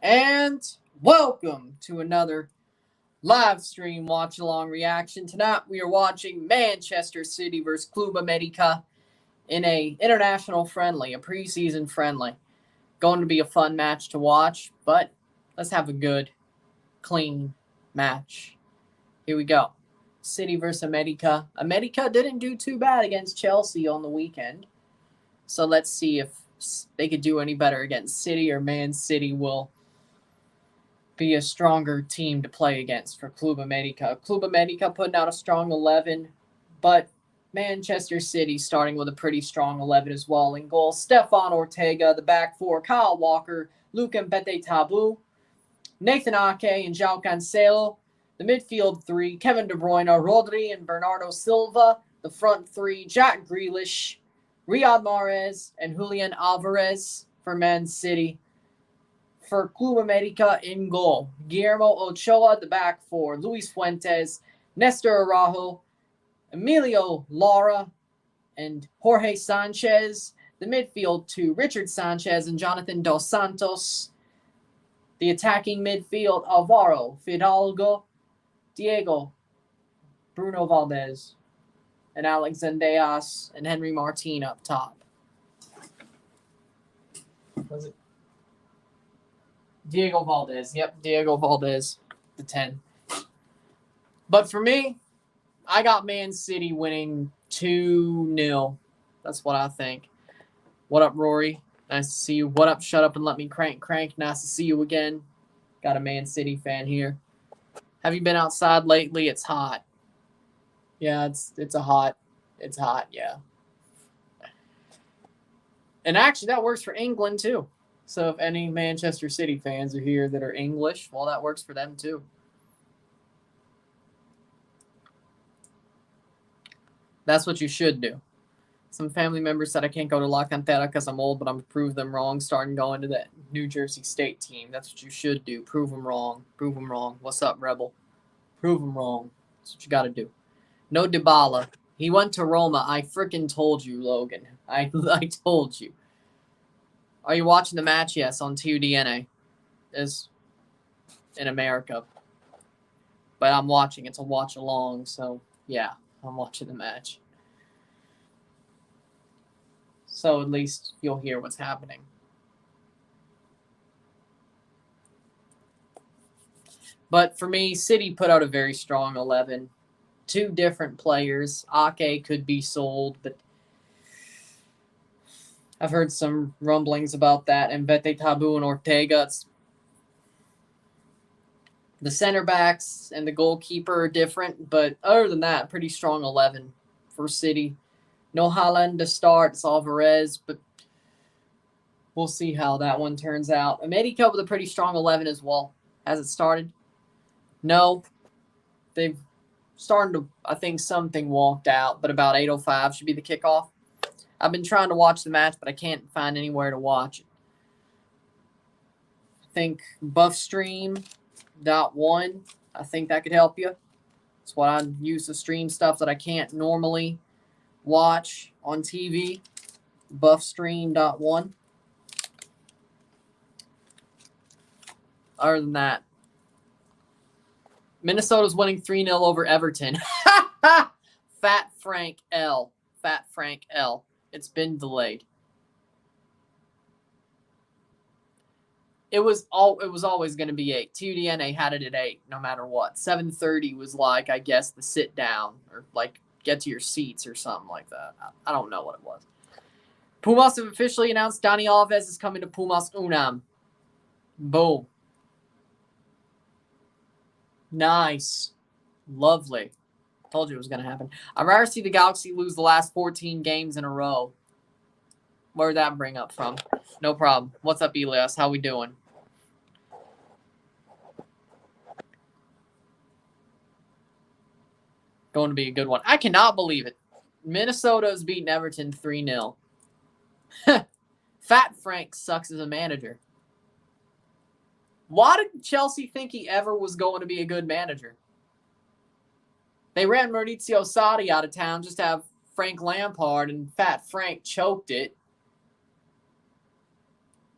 And welcome to another live stream watch along reaction. Tonight we are watching Manchester City versus Club América in a international friendly, a preseason friendly. Going to be a fun match to watch, but let's have a good, clean match. Here we go. City versus América. América didn't do too bad against Chelsea on the weekend. So let's see if they could do any better against City, or Man City will be a stronger team to play against for Club América. Club América putting out a strong 11, but Manchester City starting with a pretty strong 11 as well. In goal, Stefan Ortega. The back four, Kyle Walker, Luke Mbete Tabu, Nathan Ake, and João Cancelo. The midfield three, Kevin De Bruyne, Rodri, and Bernardo Silva. The front three, Jack Grealish, Riyad Mahrez, and Julian Alvarez for Man City. For Club América in goal, Guillermo Ochoa. The back four, Luis Fuentes, Nestor Araujo, Emilio Lara, and Jorge Sanchez. The midfield two, Richard Sanchez and Jonathan Dos Santos. The attacking midfield, Alvaro Fidalgo, Diego, Bruno Valdez, and Alex Zendejas and Henry Martin up top. Was it Diego Valdez? Yep, Diego Valdez, the 10. But for me, I got Man City winning 2-0. That's what I think. What up, Rory? Nice to see you. What up, Shut Up and Let Me Crank? Nice to see you again. Got a Man City fan here. Have you been outside lately? It's hot. Yeah, it's hot, yeah. And actually, that works for England, too. So if any Manchester City fans are here that are English, well, that works for them, too. That's what you should do. Some family members said I can't go to La Cantera because I'm old, but I'm going to prove them wrong starting going to that New Jersey State team. That's what you should do. Prove them wrong. Prove them wrong. What's up, Rebel? Prove them wrong. That's what you got to do. No Dybala. He went to Roma. I freaking told you, Logan. I told you. Are you watching the match? Yes, on TUDNA. Is in America. But I'm watching. It's a watch along, so yeah, I'm watching the match. So at least you'll hear what's happening. But for me, City put out a very strong 11. Two different players. Ake could be sold, but I've heard some rumblings about that. And Mbete Tabu and Ortega. The center backs and the goalkeeper are different, but other than that, pretty strong 11 for City. No Haaland to start. It's Alvarez, but we'll see how that one turns out. América with a pretty strong 11 as well. Has it started? No. They've started to, I think something walked out, but about 8:05 should be the kickoff. I've been trying to watch the match, but I can't find anywhere to watch it. I think buffstream.1, I think that could help you. That's what I use to stream stuff that I can't normally watch on TV. Buffstream.1. Other than that, Minnesota's winning 3-0 over Everton. Fat Frank L. It's been delayed. It was always going to be 8. TUDNA had it at 8, no matter what. 7:30 was like, I guess, the sit down, or like get to your seats or something like that. I don't know what it was. Pumas have officially announced Dani Alves is coming to Pumas Unam. Boom. Nice. Lovely. Told you it was going to happen. I'd rather see the Galaxy lose the last 14 games in a row. Where'd that bring up from? No problem. What's up, Elias? How we doing? Going to be a good one. I cannot believe it. Minnesota's beating Everton 3-0. Fat Frank sucks as a manager. Why did Chelsea think he ever was going to be a good manager? They ran Maurizio Sarri out of town just to have Frank Lampard, and Fat Frank choked it.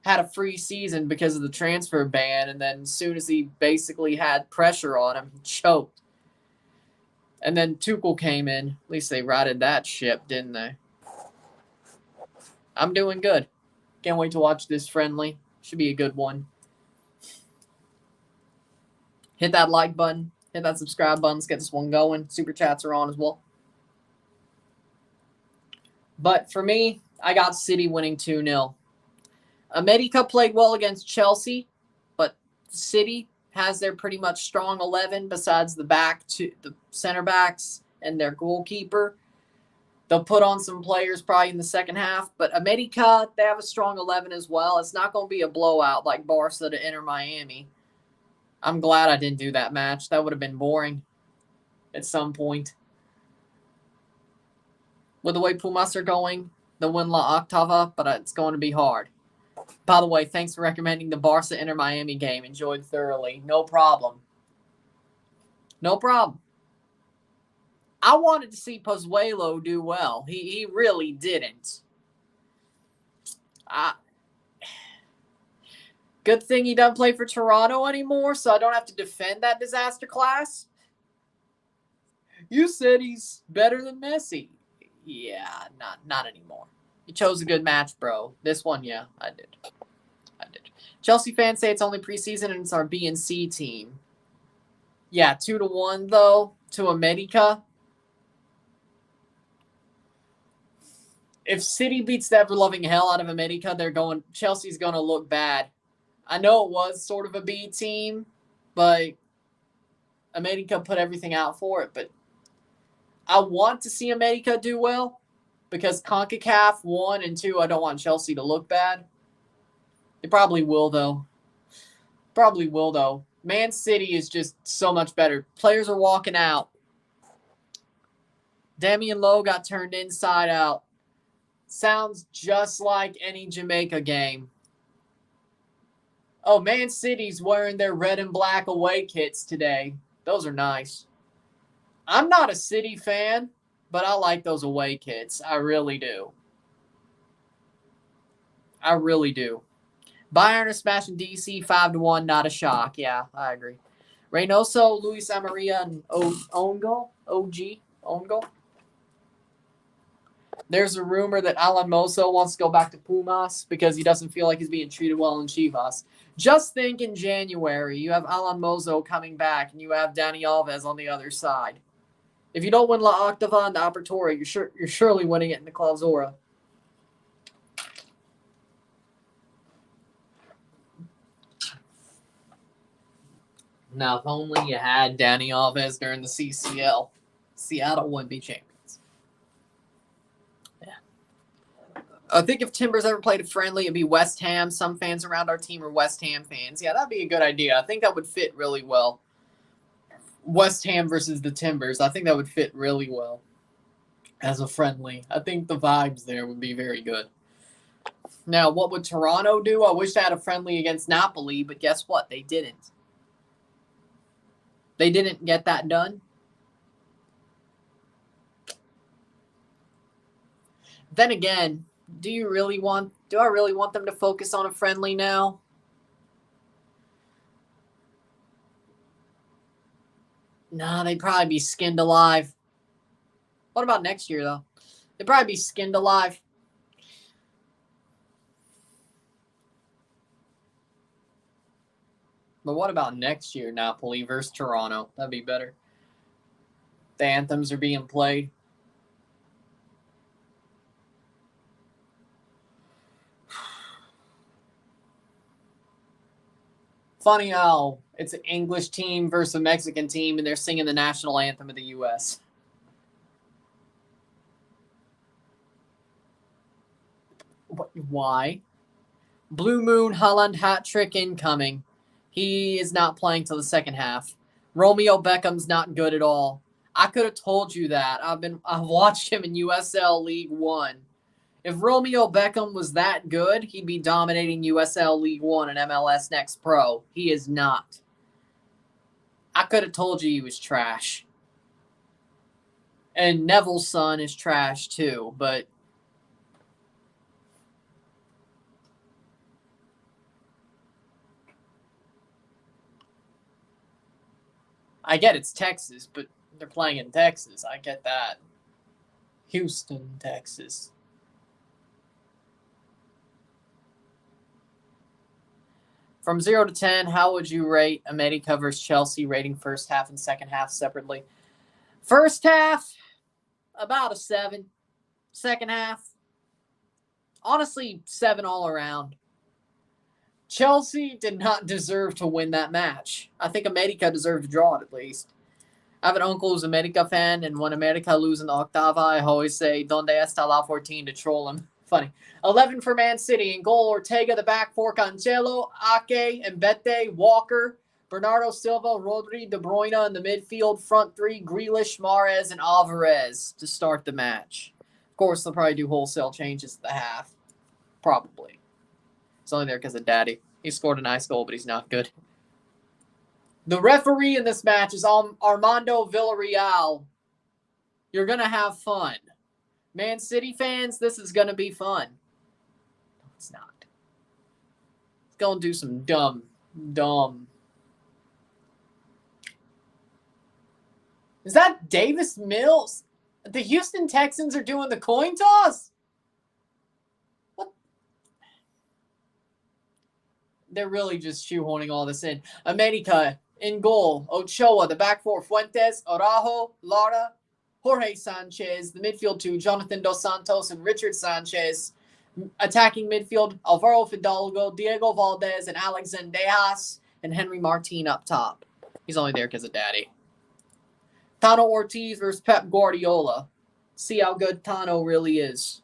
had a free season because of the transfer ban, and then as soon as he basically had pressure on him, he choked. And then Tuchel came in. At least they righted that ship, didn't they? I'm doing good. Can't wait to watch this friendly. Should be a good one. Hit that like button. Hit that subscribe button. Let's get this one going. Super chats are on as well. But for me, I got City winning 2-0. América played well against Chelsea, but City has their pretty much strong 11 besides the center backs and their goalkeeper. They'll put on some players probably in the second half, but América, they have a strong 11 as well. It's not going to be a blowout like Barca to Inter Miami. I'm glad I didn't do that match. That would have been boring at some point. With the way Pumas are going, they'll win La Octava, but it's going to be hard. By the way, thanks for recommending the Barca Inter Miami game. Enjoyed thoroughly. No problem. No problem. I wanted to see Pozuelo do well. He really didn't. Good thing he doesn't play for Toronto anymore, so I don't have to defend that disaster class. You said he's better than Messi. Yeah, not anymore. You chose a good match, bro. This one, yeah, I did. Chelsea fans say it's only preseason and it's our B and C team. Yeah, 2-1 though to América. If City beats the ever-loving hell out of América, Chelsea's going to look bad. I know it was sort of a B team, but América put everything out for it. But I want to see América do well because CONCACAF, 1 and 2, I don't want Chelsea to look bad. They probably will, though. Man City is just so much better. Players are walking out. Damian Lowe got turned inside out. Sounds just like any Jamaica game. Oh, Man City's wearing their red and black away kits today. Those are nice. I'm not a City fan, but I like those away kits. I really do. Bayern is smashing DC 5-1. Not a shock. Yeah, I agree. Reynoso, Luis Amaria, and own goal. There's a rumor that Alan Mozo wants to go back to Pumas because he doesn't feel like he's being treated well in Chivas. Just think in January, you have Alan Mozo coming back and you have Dani Alves on the other side. If you don't win La Octava and the Apertura, you're surely winning it in the Clausura. Now, if only you had Dani Alves during the CCL, Seattle wouldn't be champions. Yeah. I think if Timbers ever played a friendly, it'd be West Ham. Some fans around our team are West Ham fans. Yeah, that'd be a good idea. I think that would fit really well. West Ham versus the Timbers. I think that would fit really well as a friendly. I think the vibes there would be very good. Now, what would Toronto do? I wish they had a friendly against Napoli, but guess what? They didn't. They didn't get that done. Then again, do I really want them to focus on a friendly now? Nah, they'd probably be skinned alive. What about next year, though? They'd probably be skinned alive. But what about next year, Napoli versus Toronto? That'd be better. The anthems are being played. Funny how it's an English team versus a Mexican team, and they're singing the national anthem of the U.S. Why? Blue Moon Haaland hat trick incoming. He is not playing till the second half. Romeo Beckham's not good at all. I could have told you that. I've watched him in USL League One. If Romeo Beckham was that good, he'd be dominating USL League One and MLS Next Pro. He is not. I could have told you he was trash. And Neville's son is trash too, but I get it's Texas, but they're playing in Texas. I get that. Houston, Texas. From 0 to 10, how would you rate América versus Chelsea, rating first half and second half separately? First half, about a 7. Second half, honestly, 7 all around. Chelsea did not deserve to win that match. I think América deserved to draw it at least. I have an uncle who's an América fan, and when América lose in the Octava, I always say, Donde está la 14 to troll him. Funny. 11 for Man City. In goal, Ortega, the back four, Cancelo, Ake, Mbete, Walker, Bernardo Silva, Rodri, De Bruyne in the midfield. Front three, Grealish, Mahrez, and Alvarez to start the match. Of course, they'll probably do wholesale changes at the half. Probably. It's only there because of Daddy. He scored a nice goal, but he's not good. The referee in this match is Armando Villarreal. You're going to have fun. Man City fans, this is going to be fun. No, it's not. It's going to do some dumb. Is that Davis Mills? The Houston Texans are doing the coin toss? What? They're really just shoehorning all this in. América in goal. Ochoa, the back four. Fuentes, Araujo, Lara, Jorge Sanchez. The midfield two, Jonathan Dos Santos and Richard Sanchez. Attacking midfield, Alvaro Fidalgo, Diego Valdez, and Alex Zendejas, and Henry Martin up top. He's only there because of Daddy. Tano Ortiz versus Pep Guardiola. See how good Tano really is.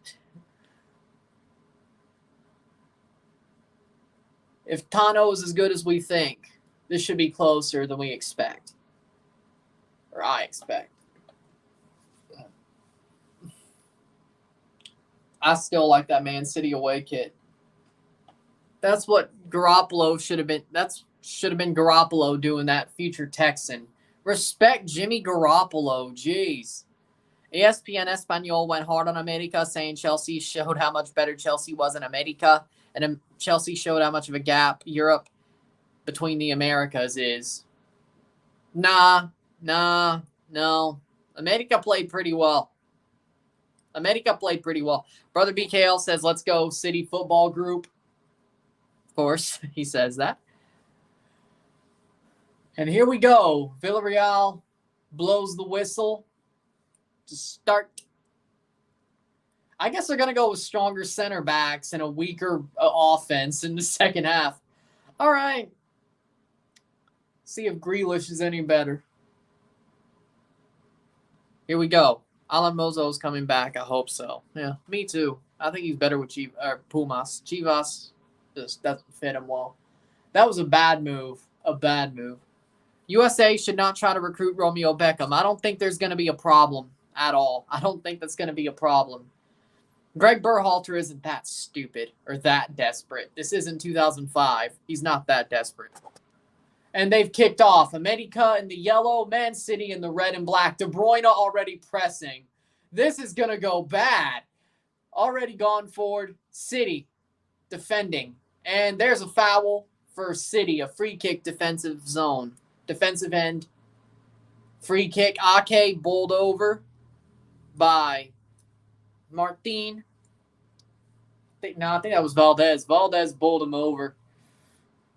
If Tano is as good as we think, this should be closer than we expect. Or I expect. I still like that Man City away kit. That's what Garoppolo should have been. That should have been Garoppolo doing that future Texan. Respect Jimmy Garoppolo. Jeez. ESPN Espanol went hard on América, saying Chelsea showed how much better Chelsea was in América, and Chelsea showed how much of a gap Europe between the Americas is. No. América played pretty well. Brother BKL says, let's go City Football Group. Of course, he says that. And here we go. Villarreal blows the whistle to start. I guess they're going to go with stronger center backs and a weaker offense in the second half. All right. See if Grealish is any better. Here we go. Alan Mozo's coming back. I hope so. Yeah, me too. I think he's better with Pumas. Chivas just doesn't fit him well. That was a bad move. USA should not try to recruit Romeo Beckham. I don't think there's going to be a problem at all. I don't think that's going to be a problem. Greg Berhalter isn't that stupid or that desperate. This isn't 2005. He's not that desperate. And they've kicked off. América in the yellow, Man City in the red and black. De Bruyne already pressing. This is going to go bad. Already gone forward. City defending. And there's a foul for City. A free kick defensive zone. Defensive end. Free kick. Ake bowled over by Martin. I think that was Valdez. Valdez bowled him over.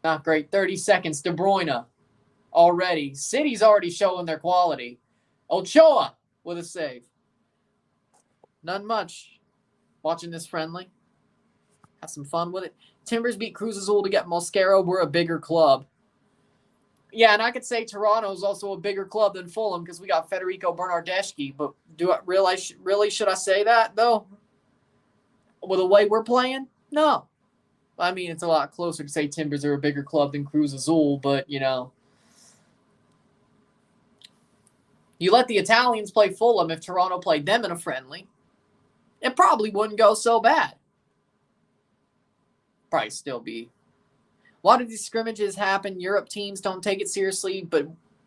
Not great. 30 seconds. De Bruyne already. City's already showing their quality. Ochoa with a save. None much. Watching this friendly. Have some fun with it. Timbers beat Cruz Azul to get Mosquero. We're a bigger club. Yeah, and I could say Toronto's also a bigger club than Fulham because we got Federico Bernardeschi. But really should I say that, though? With the way we're playing? No. I mean, it's a lot closer to say Timbers are a bigger club than Cruz Azul, but, you know. You let the Italians play Fulham if Toronto played them in a friendly. It probably wouldn't go so bad. Probably still be. Why do these scrimmages happen? Europe teams don't take it seriously, but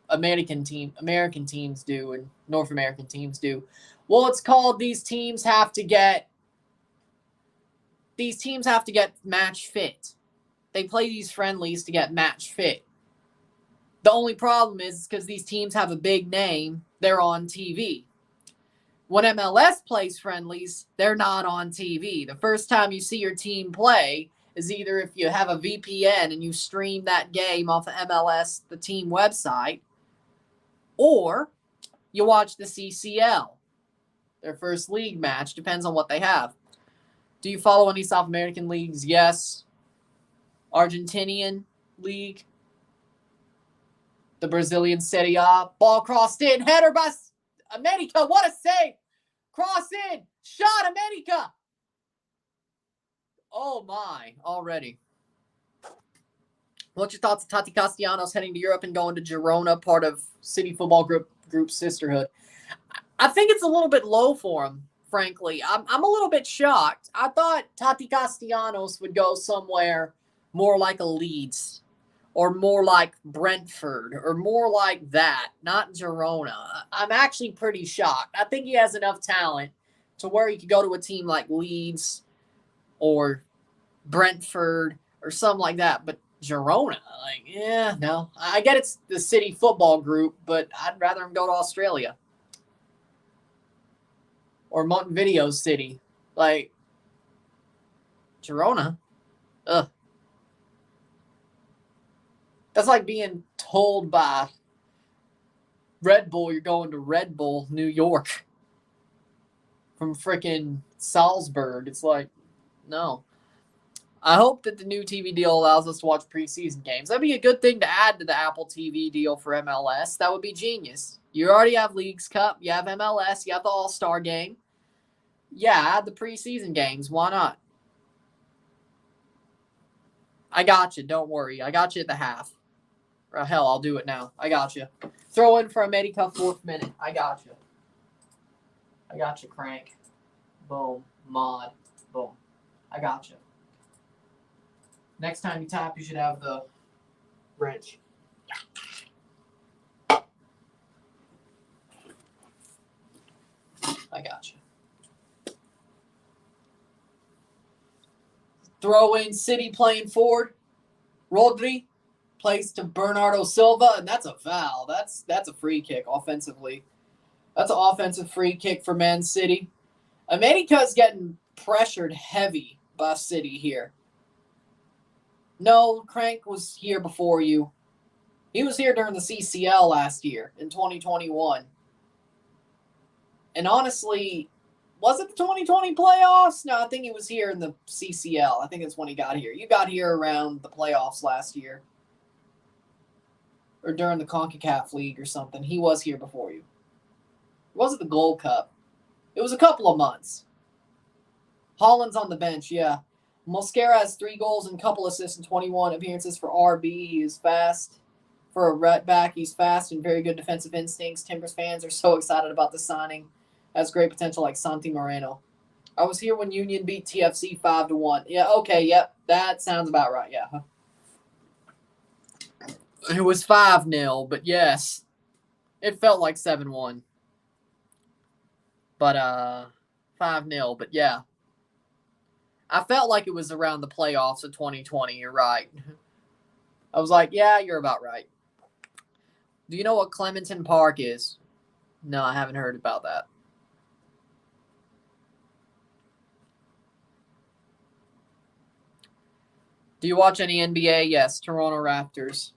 American teams do, and North American teams do. Well, it's called these teams have to get match fit. They play these friendlies to get match fit. The only problem is because these teams have a big name, they're on TV. When MLS plays friendlies, they're not on TV. The first time you see your team play is either if you have a VPN and you stream that game off of MLS, the team website, or you watch the CCL, their first league match. Depends on what they have. Do you follow any South American leagues? Yes. Argentinian league. The Brazilian Serie A. Ball crossed in. Header by América. What a save. Cross in. Shot América. Oh my. Already. What's your thoughts of Tati Castellanos heading to Europe and going to Girona, part of City Football Group Sisterhood? I think it's a little bit low for him, frankly. I'm a little bit shocked. I thought Tati Castellanos would go somewhere more like a Leeds or more like Brentford or more like that, not Girona. I'm actually pretty shocked. I think he has enough talent to where he could go to a team like Leeds or Brentford or something like that. But Girona, no. I get it's the City Football Group, but I'd rather him go to Australia. Or Montevideo City. Girona? Ugh. That's like being told by Red Bull you're going to Red Bull, New York. From freaking Salzburg. It's like, no. I hope that the new TV deal allows us to watch preseason games. That'd be a good thing to add to the Apple TV deal for MLS. That would be genius. You already have Leagues Cup. You have MLS. You have the All-Star game. Yeah, add the preseason games. Why not? I got you. Don't worry. I got you at the half. Or hell, I'll do it now. I got you. Throw in for America 4th minute. I got you. I got you, Crank. Boom. Mod. Boom. I got you. Next time you tap, you should have the wrench. I got you. Throw in City playing forward. Rodri plays to Bernardo Silva, and that's a foul. That's a free kick offensively. That's an offensive free kick for Man City. America's getting pressured heavy by City here. No, Crank was here before you. He was here during the CCL last year in 2021. And honestly, was it the 2020 playoffs? No, I think he was here in the CCL. I think that's when he got here. You got here around the playoffs last year. Or during the CONCACAF League or something. He was here before you. Was it the Gold Cup? It was a couple of months. Holland's on the bench, yeah. Mosquera has 3 goals and a couple assists and 21 appearances for RB. He is fast. For a right back, he's fast and very good defensive instincts. Timbers fans are so excited about the signing. Has great potential like Santi Moreno. I was here when Union beat TFC 5-1. Yeah, okay, yep. That sounds about right, yeah. It was 5-0, but yes. It felt like 7-1. But 5-0, but yeah. I felt like it was around the playoffs of 2020. You're right. I was like, yeah, you're about right. Do you know what Clementon Park is? No, I haven't heard about that. Do you watch any NBA? Yes, Toronto Raptors.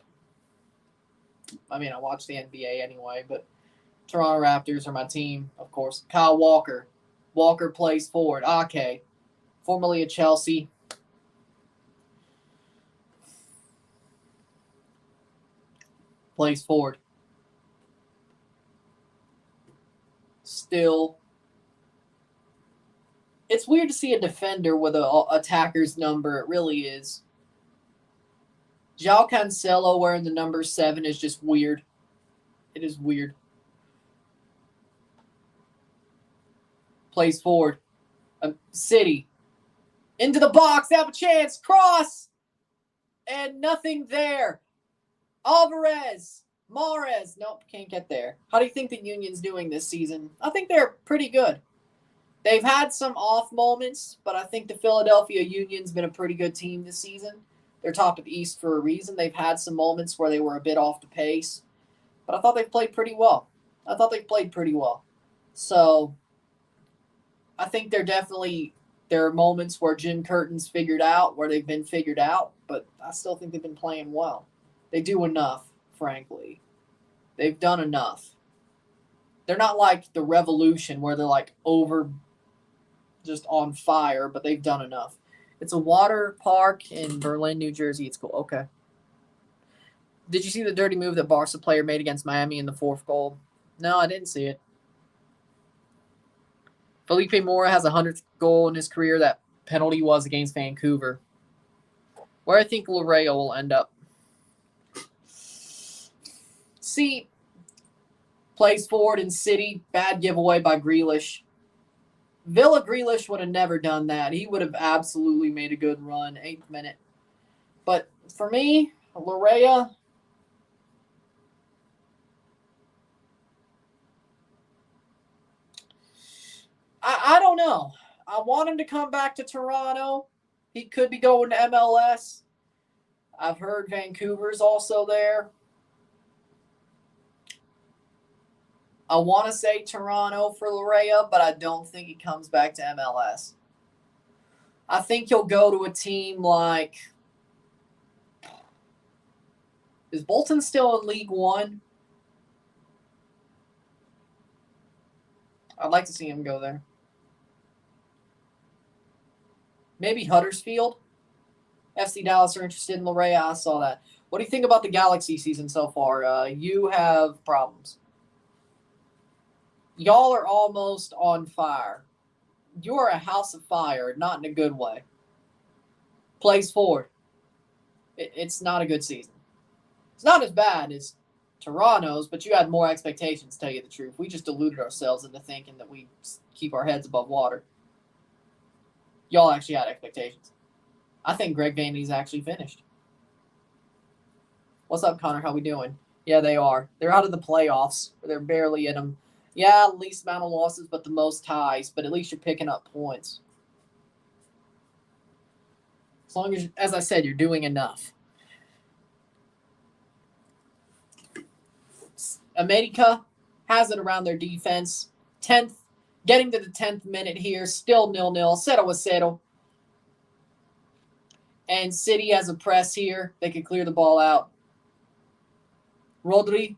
I mean, I watch the NBA anyway, but Toronto Raptors are my team, of course. Kyle Walker. Walker plays forward. Ake. Formerly of Chelsea. Plays forward. Still. It's weird to see a defender with an attacker's number. It really is. João Cancelo wearing the number 7 is just weird. It is weird. Plays forward. City. Into the box. They have a chance. Cross. And nothing there. Alvarez. Mahrez. Nope, can't get there. How do you think the Union's doing this season? I think they're pretty good. They've had some off moments, but I think the Philadelphia Union's been a pretty good team this season. They're top of the East for a reason. They've had some moments where they were a bit off the pace, but I thought they've played pretty well. So I think there are moments where Jim Curtin's figured out, where they've been figured out, but I still think they've been playing well. They do enough, frankly. They've done enough. They're not like the Revolution where they're like over just on fire, but they've done enough. It's a water park in Berlin, New Jersey. It's cool. Okay. Did you see the dirty move that Barca player made against Miami in the fourth goal? No, I didn't see it. Felipe Mora has a 100th goal in his career. That penalty was against Vancouver. Where I think Laredo will end up. See, plays forward in City. Bad giveaway by Grealish. Villa Grealish would have never done that. He would have absolutely made a good run, 8th minute. But for me, Laredo, I don't know. I want him to come back to Toronto. He could be going to MLS. I've heard Vancouver's also there. I want to say Toronto for Laredo, but I don't think he comes back to MLS. I think he'll go to a team like... Is Bolton still in League One? I'd like to see him go there. Maybe Huddersfield? FC Dallas are interested in Laredo. I saw that. What do you think about the Galaxy season so far? You have problems. Y'all are almost on fire. You are a house of fire, not in a good way. Plays forward. It's not a good season. It's not as bad as Toronto's, but you had more expectations, to tell you the truth. We just deluded ourselves into thinking that we keep our heads above water. Y'all actually had expectations. I think Greg Vandy's actually finished. What's up, Connor? How we doing? Yeah, they are. They're out of the playoffs. They're barely in them. Yeah, least amount of losses, but the most ties. But at least you're picking up points. As long as I said, you're doing enough. América has it around their defense. 10th, getting to the 10th minute here, still 0-0. 0-0. And City has a press here. They can clear the ball out. Rodri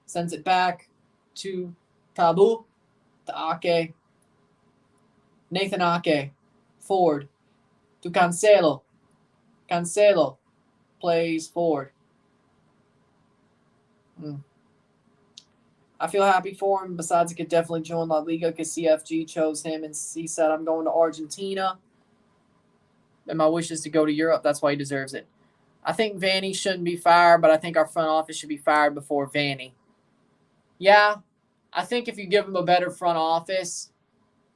sends it back to Tabu, to Ake. Nathan Ake, forward to Cancelo. Cancelo plays forward. I feel happy for him. Besides, he could definitely join La Liga because CFG chose him, and he said, I'm going to Argentina. And my wish is to go to Europe. That's why he deserves it. I think Vanny shouldn't be fired, but I think our front office should be fired before Vanny. Yeah, I think if you give him a better front office,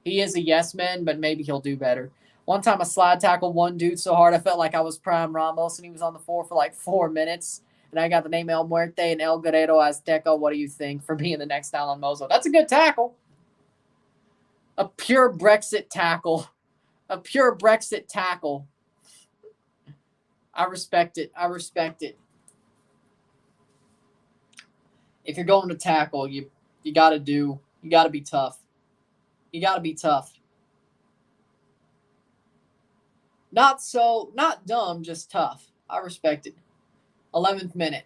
he is a yes man, but maybe he'll do better. One time I slide tackled one dude so hard I felt like I was Prime Ramos, and he was on the floor for like 4 minutes. And I got the name El Muerte and El Guerrero Azteca. What do you think for being the next down on Mozo? That's a good tackle. A pure Brexit tackle. A pure Brexit tackle. I respect it. I respect it. If you're going to tackle, you got to be tough. You got to be tough. Not dumb, just tough. I respect it. 11th minute.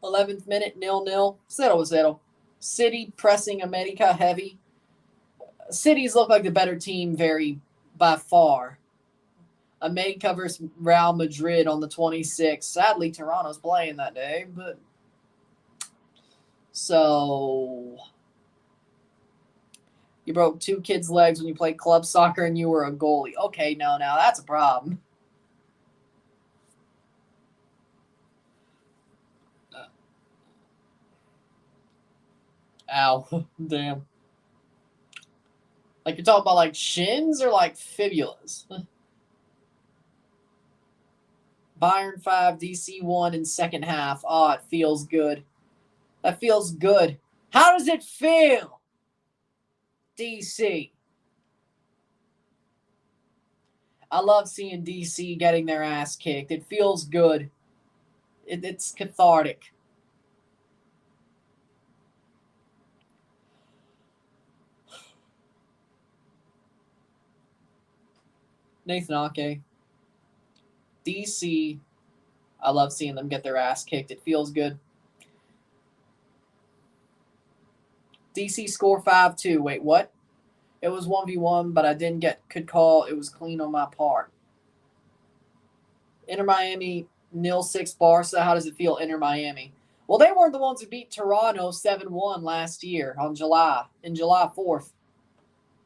11th minute, 0-0. 0-0. City pressing América heavy. Cities look like the better team by far. América versus Real Madrid on the 26th. Sadly, Toronto's playing that day, but so you broke 2 kids' legs when you played club soccer and you were a goalie. Okay, no, now that's a problem. Ow. Damn. Like you're talking about like shins or like fibulas? Bayern 5, DC 1 in second half. Oh, it feels good. That feels good. How does it feel, DC? I love seeing DC getting their ass kicked. It feels good. It's cathartic. Nathan Ake. DC, I love seeing them get their ass kicked. It feels good. DC score 5-2. Wait, what? It was 1v1, but I didn't get could call. It was clean on my part. Inter Miami 0-6 Barca. How does it feel, Inter Miami? Well, they weren't the ones who beat Toronto 7-1 last year on July 4th.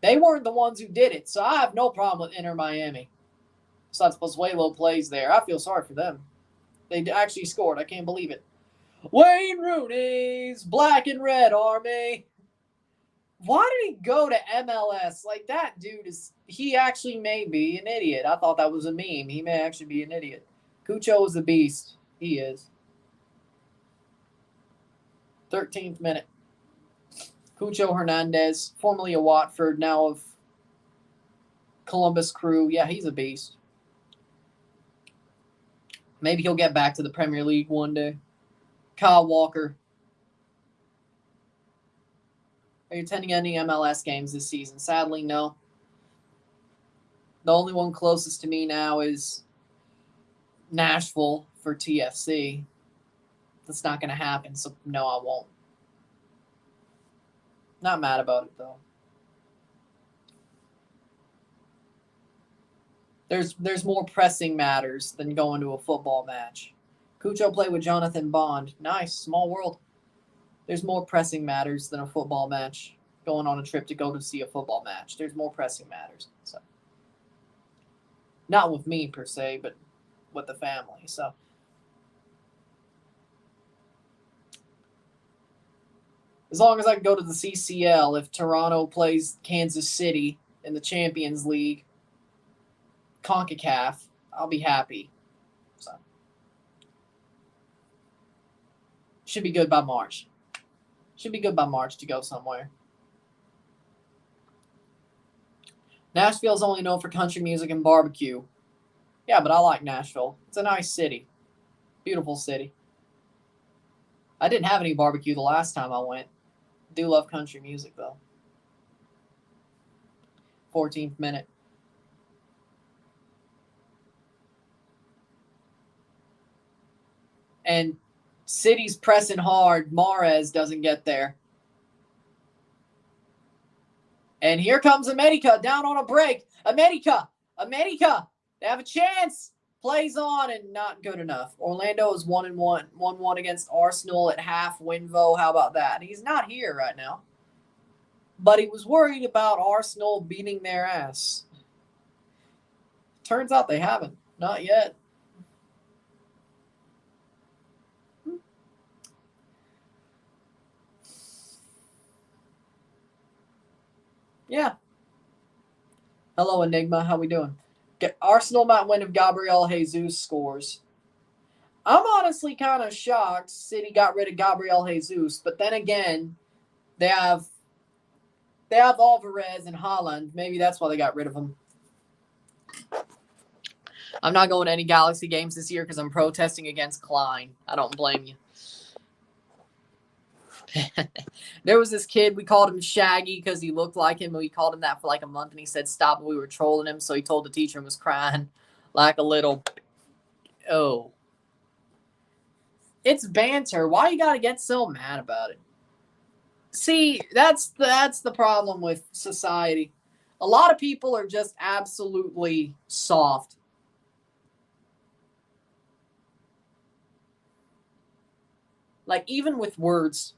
They weren't the ones who did it, so I have no problem with Inter Miami. Besides, Pozuelo plays there. I feel sorry for them. They actually scored. I can't believe it. Wayne Rooney's black and red army. Why did he go to MLS? Like, that dude he actually may be an idiot. I thought that was a meme. He may actually be an idiot. Cucho is the beast. He is. 13th minute. Cucho Hernandez, formerly of Watford, now of Columbus Crew. Yeah, he's a beast. Maybe he'll get back to the Premier League one day. Kyle Walker. Are you attending any MLS games this season? Sadly, no. The only one closest to me now is Nashville for TFC. That's not going to happen, so no, I won't. Not mad about it, though. There's more pressing matters than going to a football match. Cucho played with Jonathan Bond. Nice, small world. There's more pressing matters than a football match. Going on a trip to go to see a football match. There's more pressing matters. So, not with me per se, but with the family. So, as long as I can go to the CCL, if Toronto plays Kansas City in the Champions League, CONCACAF, I'll be happy. So, should be good by March. Should be good by March to go somewhere. Nashville's only known for country music and barbecue. Yeah, but I like Nashville. It's a nice city. Beautiful city. I didn't have any barbecue the last time I went. Do love country music, though. 14th minute. And City's pressing hard. Mahrez doesn't get there. And here comes América down on a break. América. They have a chance. Plays on and not good enough. Orlando is 1-1 against Arsenal at half. Winvo, how about that? He's not here right now. But he was worried about Arsenal beating their ass. Turns out they haven't. Not yet. Yeah. Hello, Enigma. How we doing? Arsenal might win if Gabriel Jesus scores. I'm honestly kind of shocked City got rid of Gabriel Jesus, but then again, they have Alvarez and Haaland. Maybe that's why they got rid of him. I'm not going to any Galaxy games this year because I'm protesting against Klein. I don't blame you. There was this kid, we called him Shaggy because he looked like him, and we called him that for like a month, and he said stop, and we were trolling him, so he told the teacher and was crying like a little, oh. It's banter. Why you gotta get so mad about it? See, that's the problem with society. A lot of people are just absolutely soft. Like, even with words.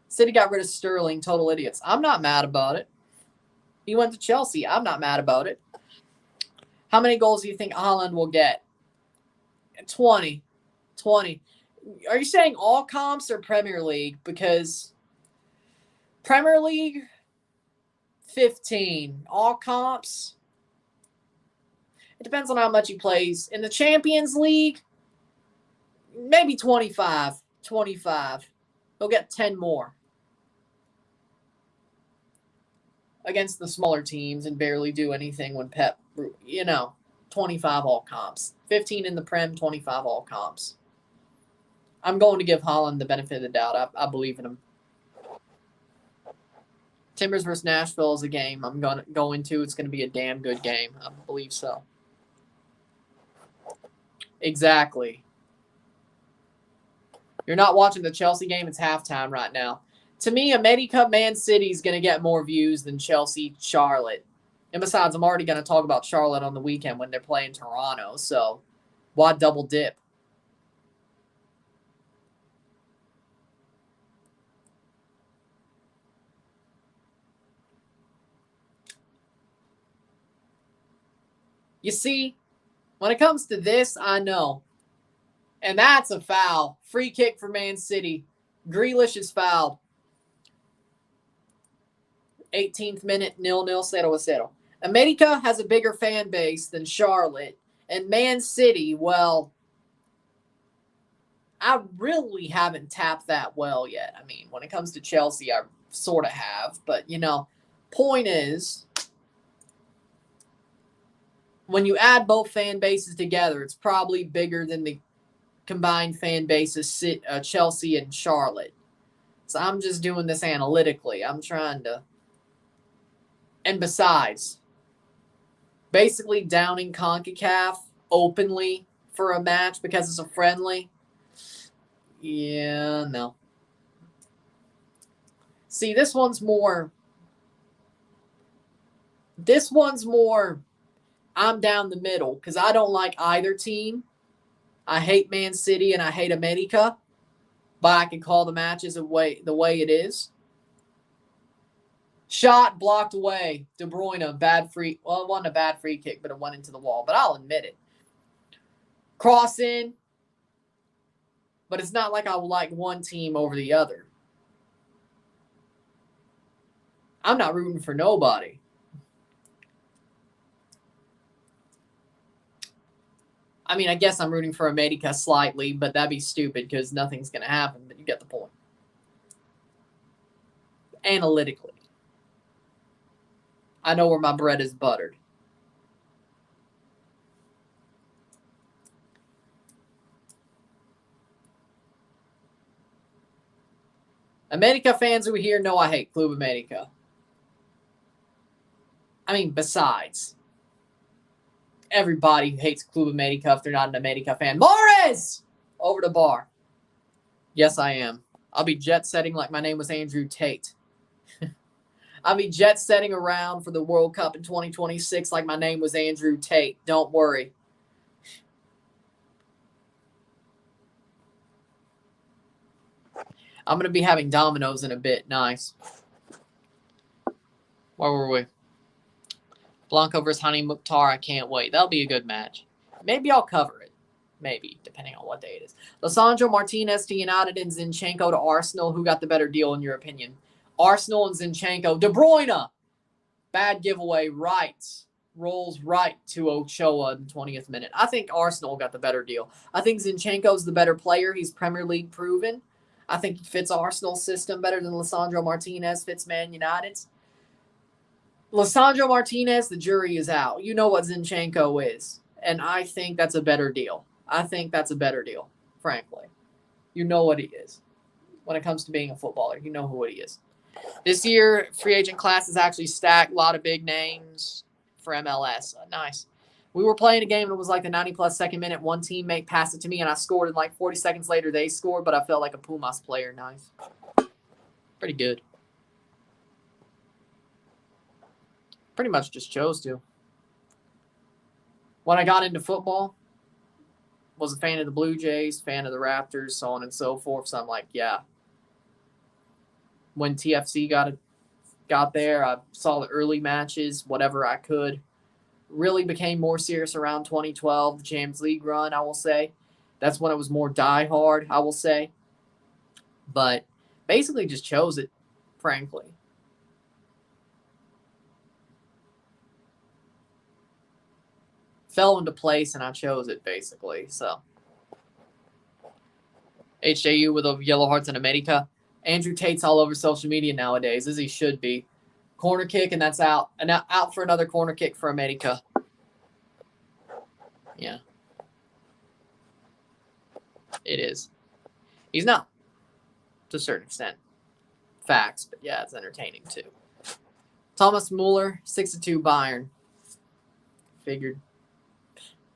City got rid of Sterling, total idiots. I'm not mad about it. He went to Chelsea. I'm not mad about it. How many goals do you think Haaland will get? 20. Are you saying all comps or Premier League? Because Premier League, 15. All comps, it depends on how much he plays. In the Champions League, maybe 25. He'll get 10 more against the smaller teams and barely do anything when Pep you know, 25 all comps. 15 in the Prem, 25 all comps. I'm going to give Holland the benefit of the doubt. I believe in him. Timbers versus Nashville is a game I'm going to go into. It's going to be a damn good game. I believe so. Exactly. You're not watching the Chelsea game. It's halftime right now. To me, América Man City is going to get more views than Chelsea Charlotte. And besides, I'm already going to talk about Charlotte on the weekend when they're playing Toronto. So why double dip? You see, when it comes to this, I know. And that's a foul. Free kick for Man City. Grealish is fouled. 18th minute, 0-0, 0-0. América has a bigger fan base than Charlotte. And Man City, well, I really haven't tapped that well yet. I mean, when it comes to Chelsea, I sort of have. But, you know, point is, when you add both fan bases together, it's probably bigger than the combined fan bases Chelsea and Charlotte. So I'm just doing this analytically. I'm trying to. And besides, basically downing CONCACAF openly for a match because it's a friendly. Yeah, no. See, this one's more. I'm down the middle because I don't like either team. I hate Man City and I hate América, but I can call the matches the way it is. Shot blocked away. De Bruyne, bad free. Well, it wasn't a bad free kick, but it went into the wall. But I'll admit it. Cross in. But it's not like I would like one team over the other. I'm not rooting for nobody. I mean, I guess I'm rooting for América slightly, but that'd be stupid because nothing's going to happen. But you get the point. Analytically. I know where my bread is buttered. América fans who are here know I hate Club América. I mean, besides, everybody hates Club América if they're not an América fan. Morris! Over the bar. Yes, I am. I'll be jet setting like my name was Andrew Tate. I'll be jet setting around for the World Cup in 2026 like my name was Andrew Tate. Don't worry. I'm going to be having dominoes in a bit. Nice. Where were we? Blanco versus Hani Mukhtar. I can't wait. That'll be a good match. Maybe I'll cover it. Maybe, depending on what day it is. Lisandro Martinez to United and Zinchenko to Arsenal. Who got the better deal in your opinion? Arsenal and Zinchenko. De Bruyne. Bad giveaway. Right. Rolls right to Ochoa in the 20th minute. I think Arsenal got the better deal. I think Zinchenko's the better player. He's Premier League proven. I think he fits Arsenal's system better than Lisandro Martinez fits Man United's. Lisandro Martinez, the jury is out. You know what Zinchenko is. And I think that's a better deal. Frankly. You know what he is. When it comes to being a footballer, you know who he is. This year, free agent class is actually stacked. A lot of big names for MLS. Nice. We were playing a game and it was like the 90-plus second minute. One teammate passed it to me and I scored. And like 40 seconds later, they scored. But I felt like a Pumas player. Nice. Pretty good. Pretty much just chose to. When I got into football, was a fan of the Blue Jays, fan of the Raptors, so on and so forth. So I'm like, yeah. When TFC got there, I saw the early matches, whatever I could. Really became more serious around 2012, the Champions League run, I will say. That's when it was more diehard, I will say. But basically just chose it, frankly. Fell into place and I chose it, basically. So, HJU with the Yellow Hearts in América. Andrew Tate's all over social media nowadays, as he should be. Corner kick, and that's out. And out for another corner kick for América. Yeah. It is. He's not. To a certain extent. Facts, but yeah, it's entertaining too. Thomas Mueller, 6-2 Bayern.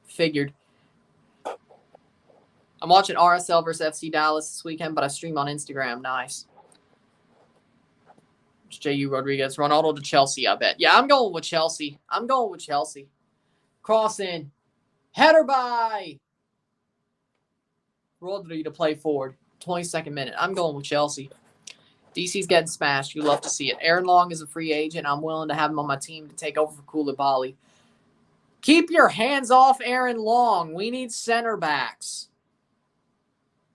Figured. I'm watching RSL versus FC Dallas this weekend, but I stream on Instagram. Nice. It's J.U. Rodriguez. Ronaldo to Chelsea, I bet. Yeah, I'm going with Chelsea. Cross in. Header by Rodri to play forward. 22nd minute. I'm going with Chelsea. DC's getting smashed. You love to see it. Aaron Long is a free agent. I'm willing to have him on my team to take over for Koulibaly. Keep your hands off Aaron Long. We need center backs.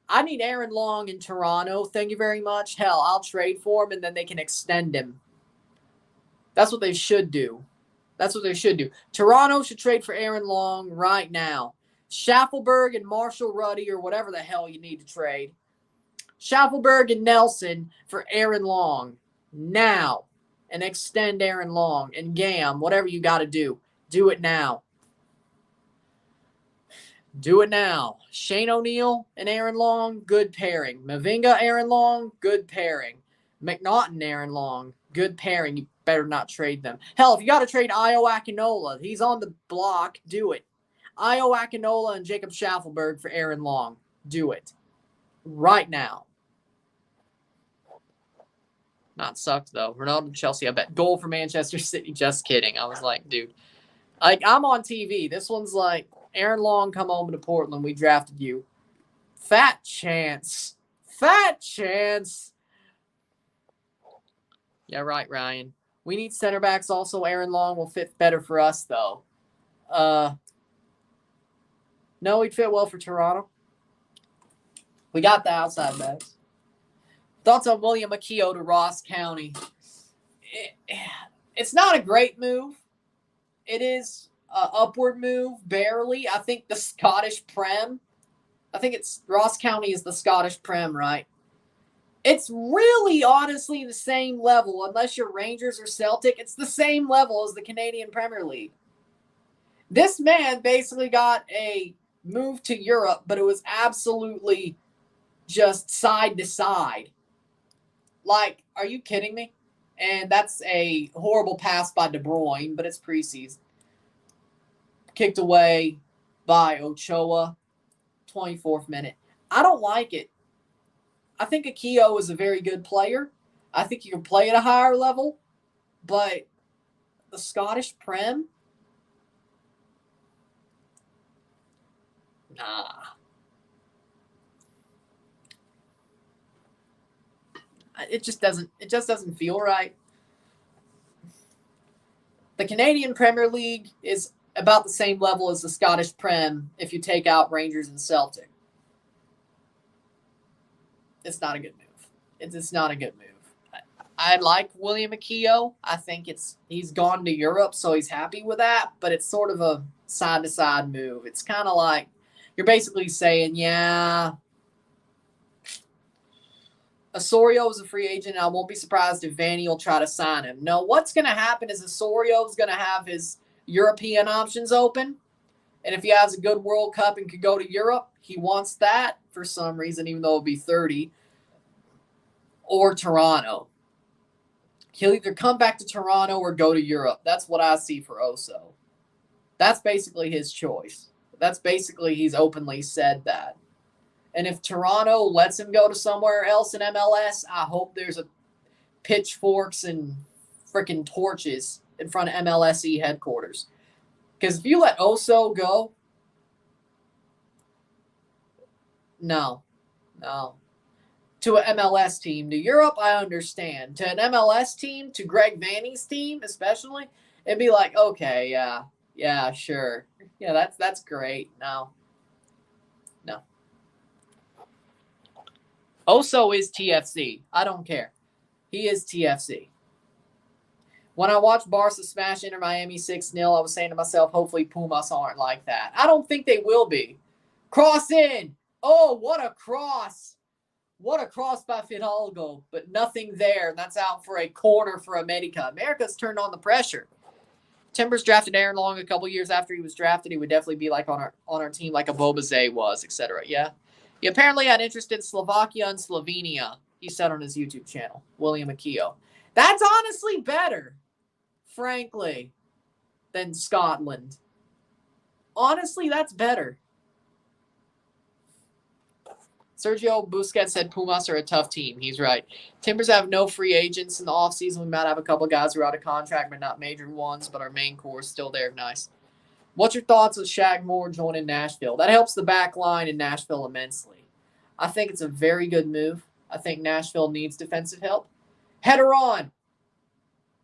I need Aaron Long in Toronto. Thank you very much. Hell, I'll trade for him, and then they can extend him. That's what they should do. Toronto should trade for Aaron Long right now. Schaffelberg and Marshall Ruddy, or whatever the hell you need to trade. Schaffelberg and Nelson for Aaron Long now. And extend Aaron Long. And Gam, whatever you got to do. Do it now. Shane O'Neill and Aaron Long, good pairing. Mavinga, Aaron Long, good pairing. McNaughton, Aaron Long, good pairing. You better not trade them. Hell, if you got to trade Io Akinola, he's on the block, do it. Io Akinola and Jacob Schaffelberg for Aaron Long. Do it. Right now. Not sucked, though. Ronaldo to Chelsea, I bet. Goal for Manchester City. Just kidding. I was like, dude. I'm on TV. This one's like, Aaron Long, come home to Portland. We drafted you. Fat chance. Yeah, right, Ryan. We need center backs also. Aaron Long will fit better for us, though. No, he'd fit well for Toronto. We got the outside backs. Thoughts on William Akio to Ross County? It's not a great move. It is an upward move, barely. I think the Scottish Prem. I think Ross County is the Scottish Prem, right? It's really, honestly, the same level. Unless you're Rangers or Celtic, it's the same level as the Canadian Premier League. This man basically got a move to Europe, but it was absolutely just side to side. Like, are you kidding me? And that's a horrible pass by De Bruyne, but it's preseason. Kicked away by Ochoa, 24th minute. I don't like it. I think Akio is a very good player. I think you can play at a higher level, but the Scottish Prem? Nah. It just doesn't feel right. The Canadian Premier League is about the same level as the Scottish Prem if you take out Rangers and Celtic. It's not a good move. It's not a good move. I like William Akio. I think he's gone to Europe, so he's happy with that, but it's sort of a side-to-side move. It's kind of like you're basically saying, yeah, Osorio is a free agent, and I won't be surprised if Vanny will try to sign him. No, what's going to happen is Osorio is going to have his European options open, and if he has a good World Cup and could go to Europe, he wants that for some reason, even though it'll be 30, or Toronto. He'll either come back to Toronto or go to Europe. That's what I see for Oso. That's basically his choice. He's openly said that. And if Toronto lets him go to somewhere else in MLS, I hope there's a pitchforks and freaking torches in front of MLSE headquarters. Because if you let Oso go, no. To an MLS team. To Europe, I understand. To an MLS team, to Greg Vanny's team especially, it'd be like, okay, yeah, sure. Yeah, that's great. No. Oso is TFC. I don't care. He is TFC. When I watched Barca smash Inter Miami 6-0, I was saying to myself, hopefully Pumas aren't like that. I don't think they will be. Cross in. Oh, what a cross. What a cross by Fidalgo, but nothing there. That's out for a corner for América. America's turned on the pressure. Timbers drafted Aaron Long a couple years after he was drafted. He would definitely be like on our team like a Bobazet was, etc. Yeah. He apparently had interest in Slovakia and Slovenia, he said on his YouTube channel, William Akio. That's honestly better, frankly, than Scotland. Honestly, that's better. Sergio Busquets said Pumas are a tough team. He's right. Timbers have no free agents in the offseason. We might have a couple guys who are out of contract, but not major ones, but our main core is still there. Nice. What's your thoughts on Shaq Moore joining Nashville? That helps the back line in Nashville immensely. I think it's a very good move. I think Nashville needs defensive help. Header on.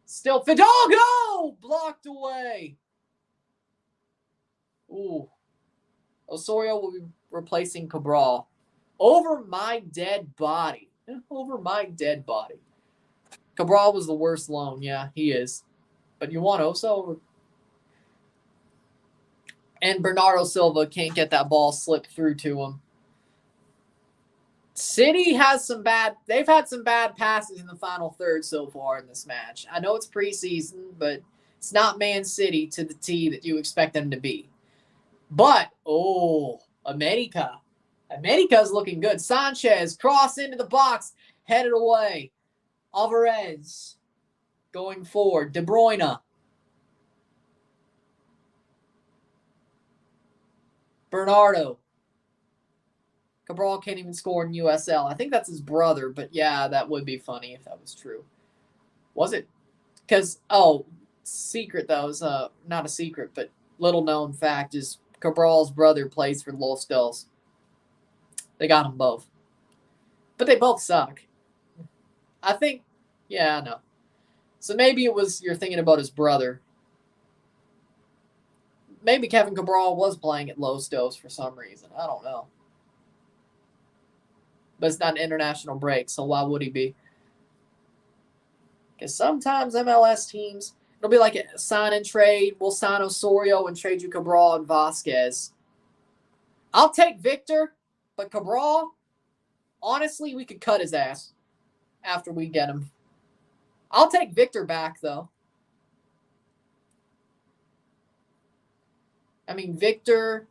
Still Fidalgo! Blocked away. Ooh. Osorio will be replacing Cabral. Over my dead body. Over my dead body. Cabral was the worst loan. Yeah, he is. But you want Oso? And Bernardo Silva can't get that ball slipped through to him. City has they've had some bad passes in the final third so far in this match. I know it's preseason, but it's not Man City to the T that you expect them to be. But, América. América's looking good. Sanchez, cross into the box, headed away. Alvarez going forward. De Bruyne. Bernardo. Cabral can't even score in USL. I think that's his brother, but yeah, that would be funny if that was true. Was it? Because, secret though, is not a secret, but little known fact is Cabral's brother plays for Los Dos. They got them both. But they both suck. I think, yeah, I know. So maybe you're thinking about his brother. Maybe Kevin Cabral was playing at Los Dos for some reason. I don't know. But it's not an international break, so why would he be? Because sometimes MLS teams, it'll be like a sign and trade. We'll sign Osorio and trade you Cabral and Vasquez. I'll take Victor, but Cabral, honestly, we could cut his ass after we get him. I'll take Victor back, though. I mean, Victor,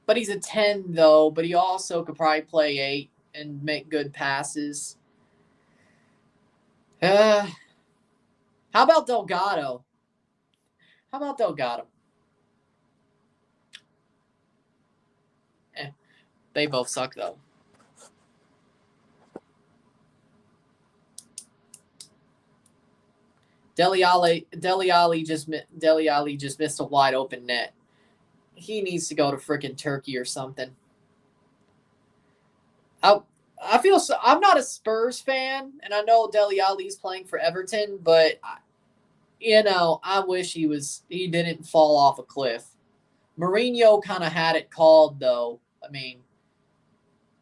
but he's a 10, though, but he also could probably play 8 and make good passes. How about Delgado? They both suck, though. Dele Alli just missed a wide open net. He needs to go to frickin' Turkey or something. I feel so. I'm not a Spurs fan, and I know Dele Alli's playing for Everton, but I wish he didn't fall off a cliff. Mourinho kind of had it called, though. I mean,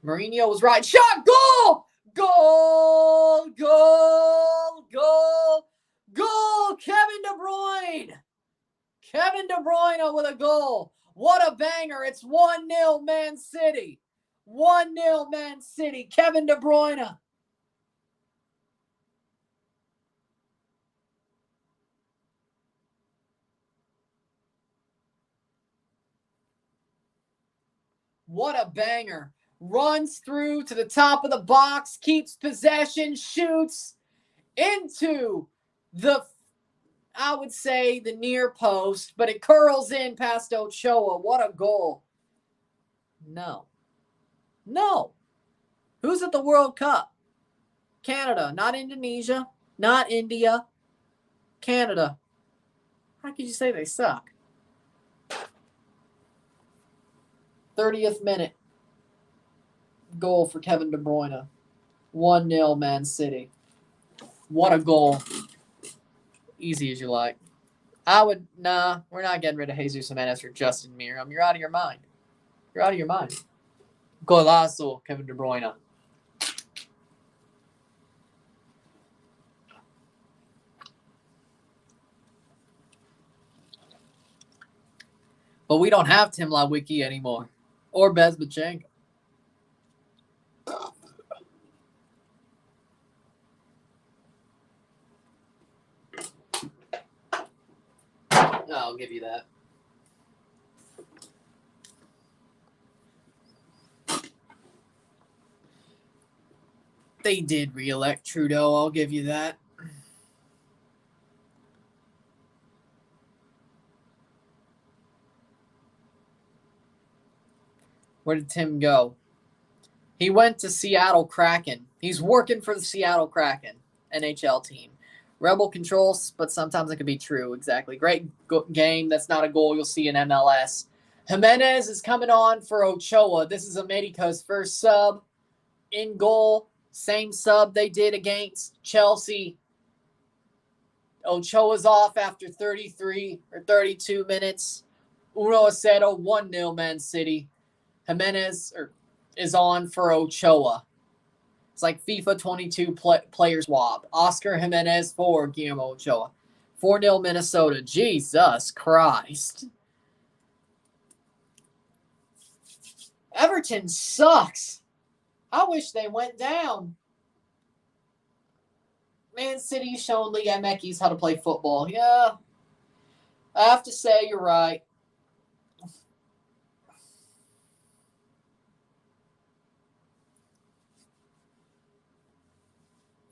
Mourinho was right. Shot, goal! Goal! Goal! Goal! Goal! Kevin De Bruyne! Kevin De Bruyne with a goal. What a banger. It's 1-0 Man City. 1-0 Man City. Kevin De Bruyne. What a banger. Runs through to the top of the box, keeps possession, shoots into I would say the near post, but it curls in past Ochoa. What a goal. No. Who's at the World Cup? Canada, not Indonesia, not India. Canada. How could you say they suck? 30th minute. Goal for Kevin De Bruyne. 1-0 Man City. What a goal. Easy as you like. We're not getting rid of Jesus Jimenez or Justin Meram. You're out of your mind. Golazo, Kevin De Bruyne. But we don't have Tim Lawicki anymore. Or Bezbachenko. I'll give you that. They did re-elect Trudeau. I'll give you that. Where did Tim go? He went to Seattle Kraken. He's working for the Seattle Kraken NHL team. Rebel controls, but sometimes it can be true. Exactly. Great game. That's not a goal you'll see in MLS. Jimenez is coming on for Ochoa. This is America's first sub in goal. Same sub they did against Chelsea. Ochoa's off after 33 or 32 minutes. 1-0, 1-0 Man City. Jimenez is on for Ochoa. It's like FIFA 22 player swap. Oscar Jimenez for Guillermo Ochoa. 4-0 Minnesota. Jesus Christ. Everton sucks. I wish they went down. Man City's shown Liga MX how to play football. Yeah. I have to say you're right.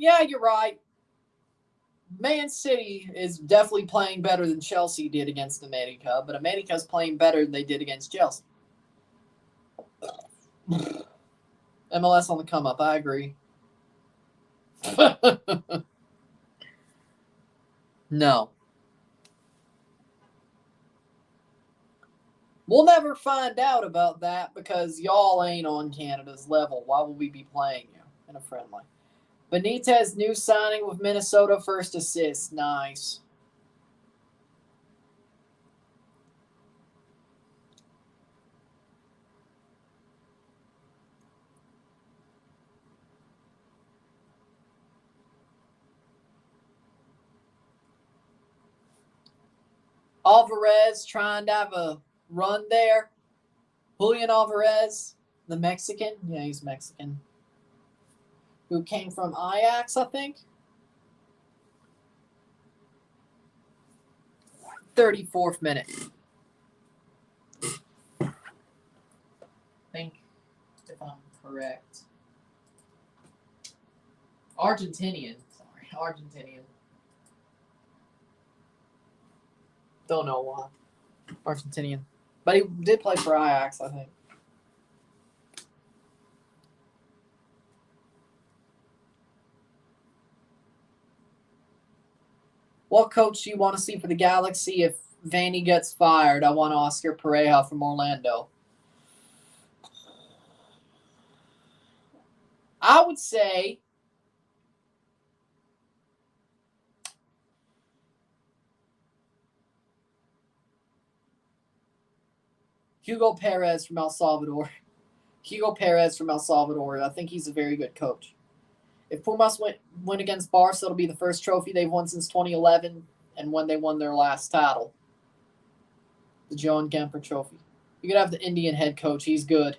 Yeah, you're right. Man City is definitely playing better than Chelsea did against América, but America's playing better than they did against Chelsea. MLS on the come up, I agree. No. We'll never find out about that because y'all ain't on Canada's level. Why would we be playing you in a friendly? Benitez, new signing with Minnesota, first assist. Nice. Alvarez trying to have a run there. Julian Alvarez, the Mexican. Yeah, he's Mexican. Who came from Ajax, I think. 34th minute. I think, if I'm correct. Argentinian. Sorry, Argentinian. Don't know why. Argentinian. But he did play for Ajax, I think. What coach do you want to see for the Galaxy if Vanny gets fired? I want Oscar Pereja from Orlando. I would say Hugo Perez from El Salvador. Hugo Perez from El Salvador. I think he's a very good coach. If Pumas win against Barca, it'll be the first trophy they've won since 2011 and when they won their last title. The Joan Gamper Trophy. You could have the Indian head coach. He's good.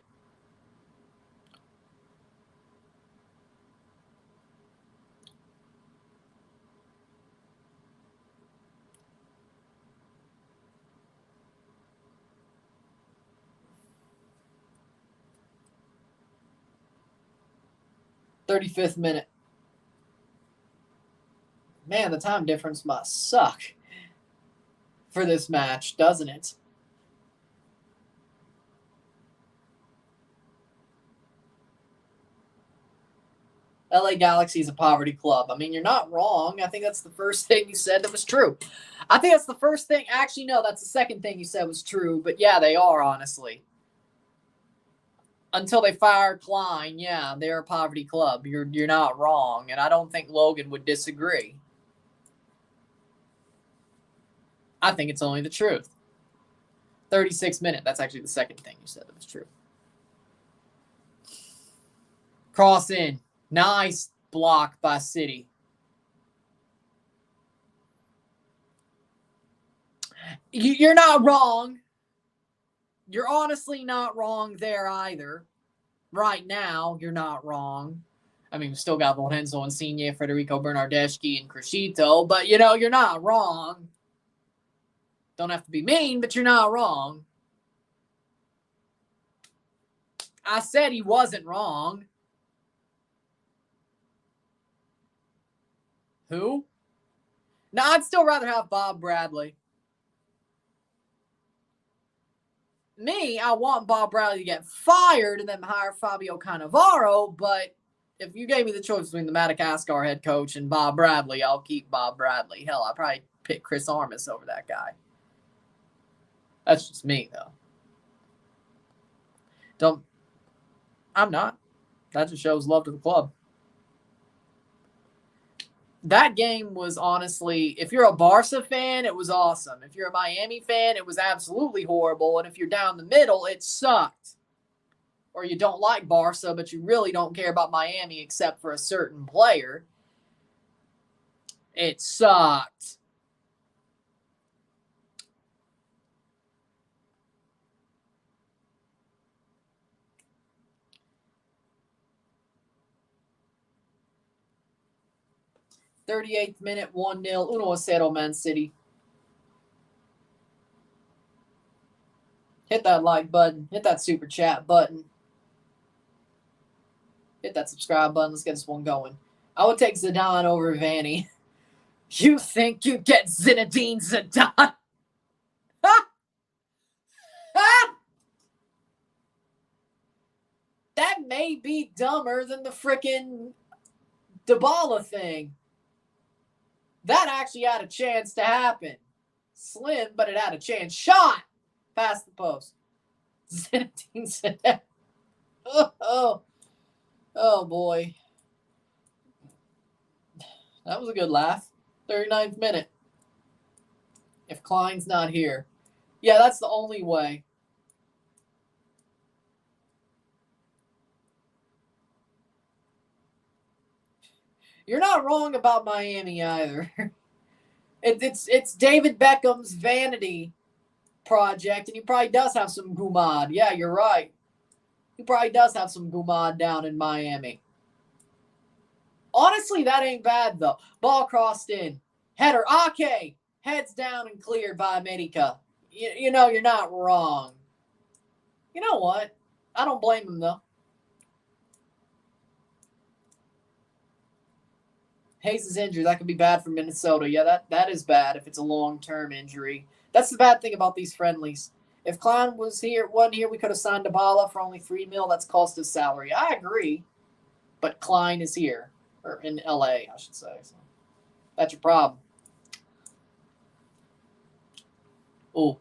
"35th minute. Man, the time difference must suck for this match, doesn't it? LA Galaxy is a poverty club. I mean, you're not wrong. I think that's the first thing you said that was true. I think that's the first thing. Actually, no, that's the second thing you said was true. But yeah, they are, honestly. Until they fire Klein, yeah, they're a poverty club. You're not wrong. And I don't think Logan would disagree. I think it's only the truth. 36 minute. That's actually the second thing you said that was true. Cross in. Nice block by City. You're not wrong. You're honestly not wrong there either. Right now, you're not wrong. I mean, we've still got Lorenzo Insigne, Federico Bernardeschi, and Crescito, but, you're not wrong. Don't have to be mean, but you're not wrong. I said he wasn't wrong. Who? No, I'd still rather have Bob Bradley. Me, I want Bob Bradley to get fired and then hire Fabio Cannavaro, but if you gave me the choice between the Madagascar head coach and Bob Bradley, I'll keep Bob Bradley. Hell, I'd probably pick Chris Armas over that guy. That's just me, though. I'm not. That just shows love to the club. That game was honestly, if you're a Barca fan, it was awesome. If you're a Miami fan, it was absolutely horrible. And if you're down the middle, it sucked. Or you don't like Barca, but you really don't care about Miami except for a certain player, it sucked. '38th minute, 1-0. 1-0, Man City. Hit that like button. Hit that super chat button. Hit that subscribe button. Let's get this one going. I would take Zidane over Vanny. You think you get Zinedine Zidane? That may be dumber than the frickin' Dybala thing. That actually had a chance to happen. Slim, but it had a chance. Shot! Past the post. Zinedine Zidane. Oh, boy. That was a good laugh. 39th minute. If Klein's not here. Yeah, that's the only way. You're not wrong about Miami either. It's David Beckham's vanity project, and he probably does have some gumad. Yeah, you're right. He probably does have some gumad down in Miami. Honestly, that ain't bad, though. Ball crossed in. Header. Ake. Heads down and cleared by América. You know, you're not wrong. You know what? I don't blame him, though. Hayes is injured. That could be bad for Minnesota. Yeah, that is bad if it's a long-term injury. That's the bad thing about these friendlies. If Klein wasn't here, we could have signed Dybala for only $3 million. That's cost his salary. I agree. But Klein is here. Or in LA, I should say. So that's your problem. Oh,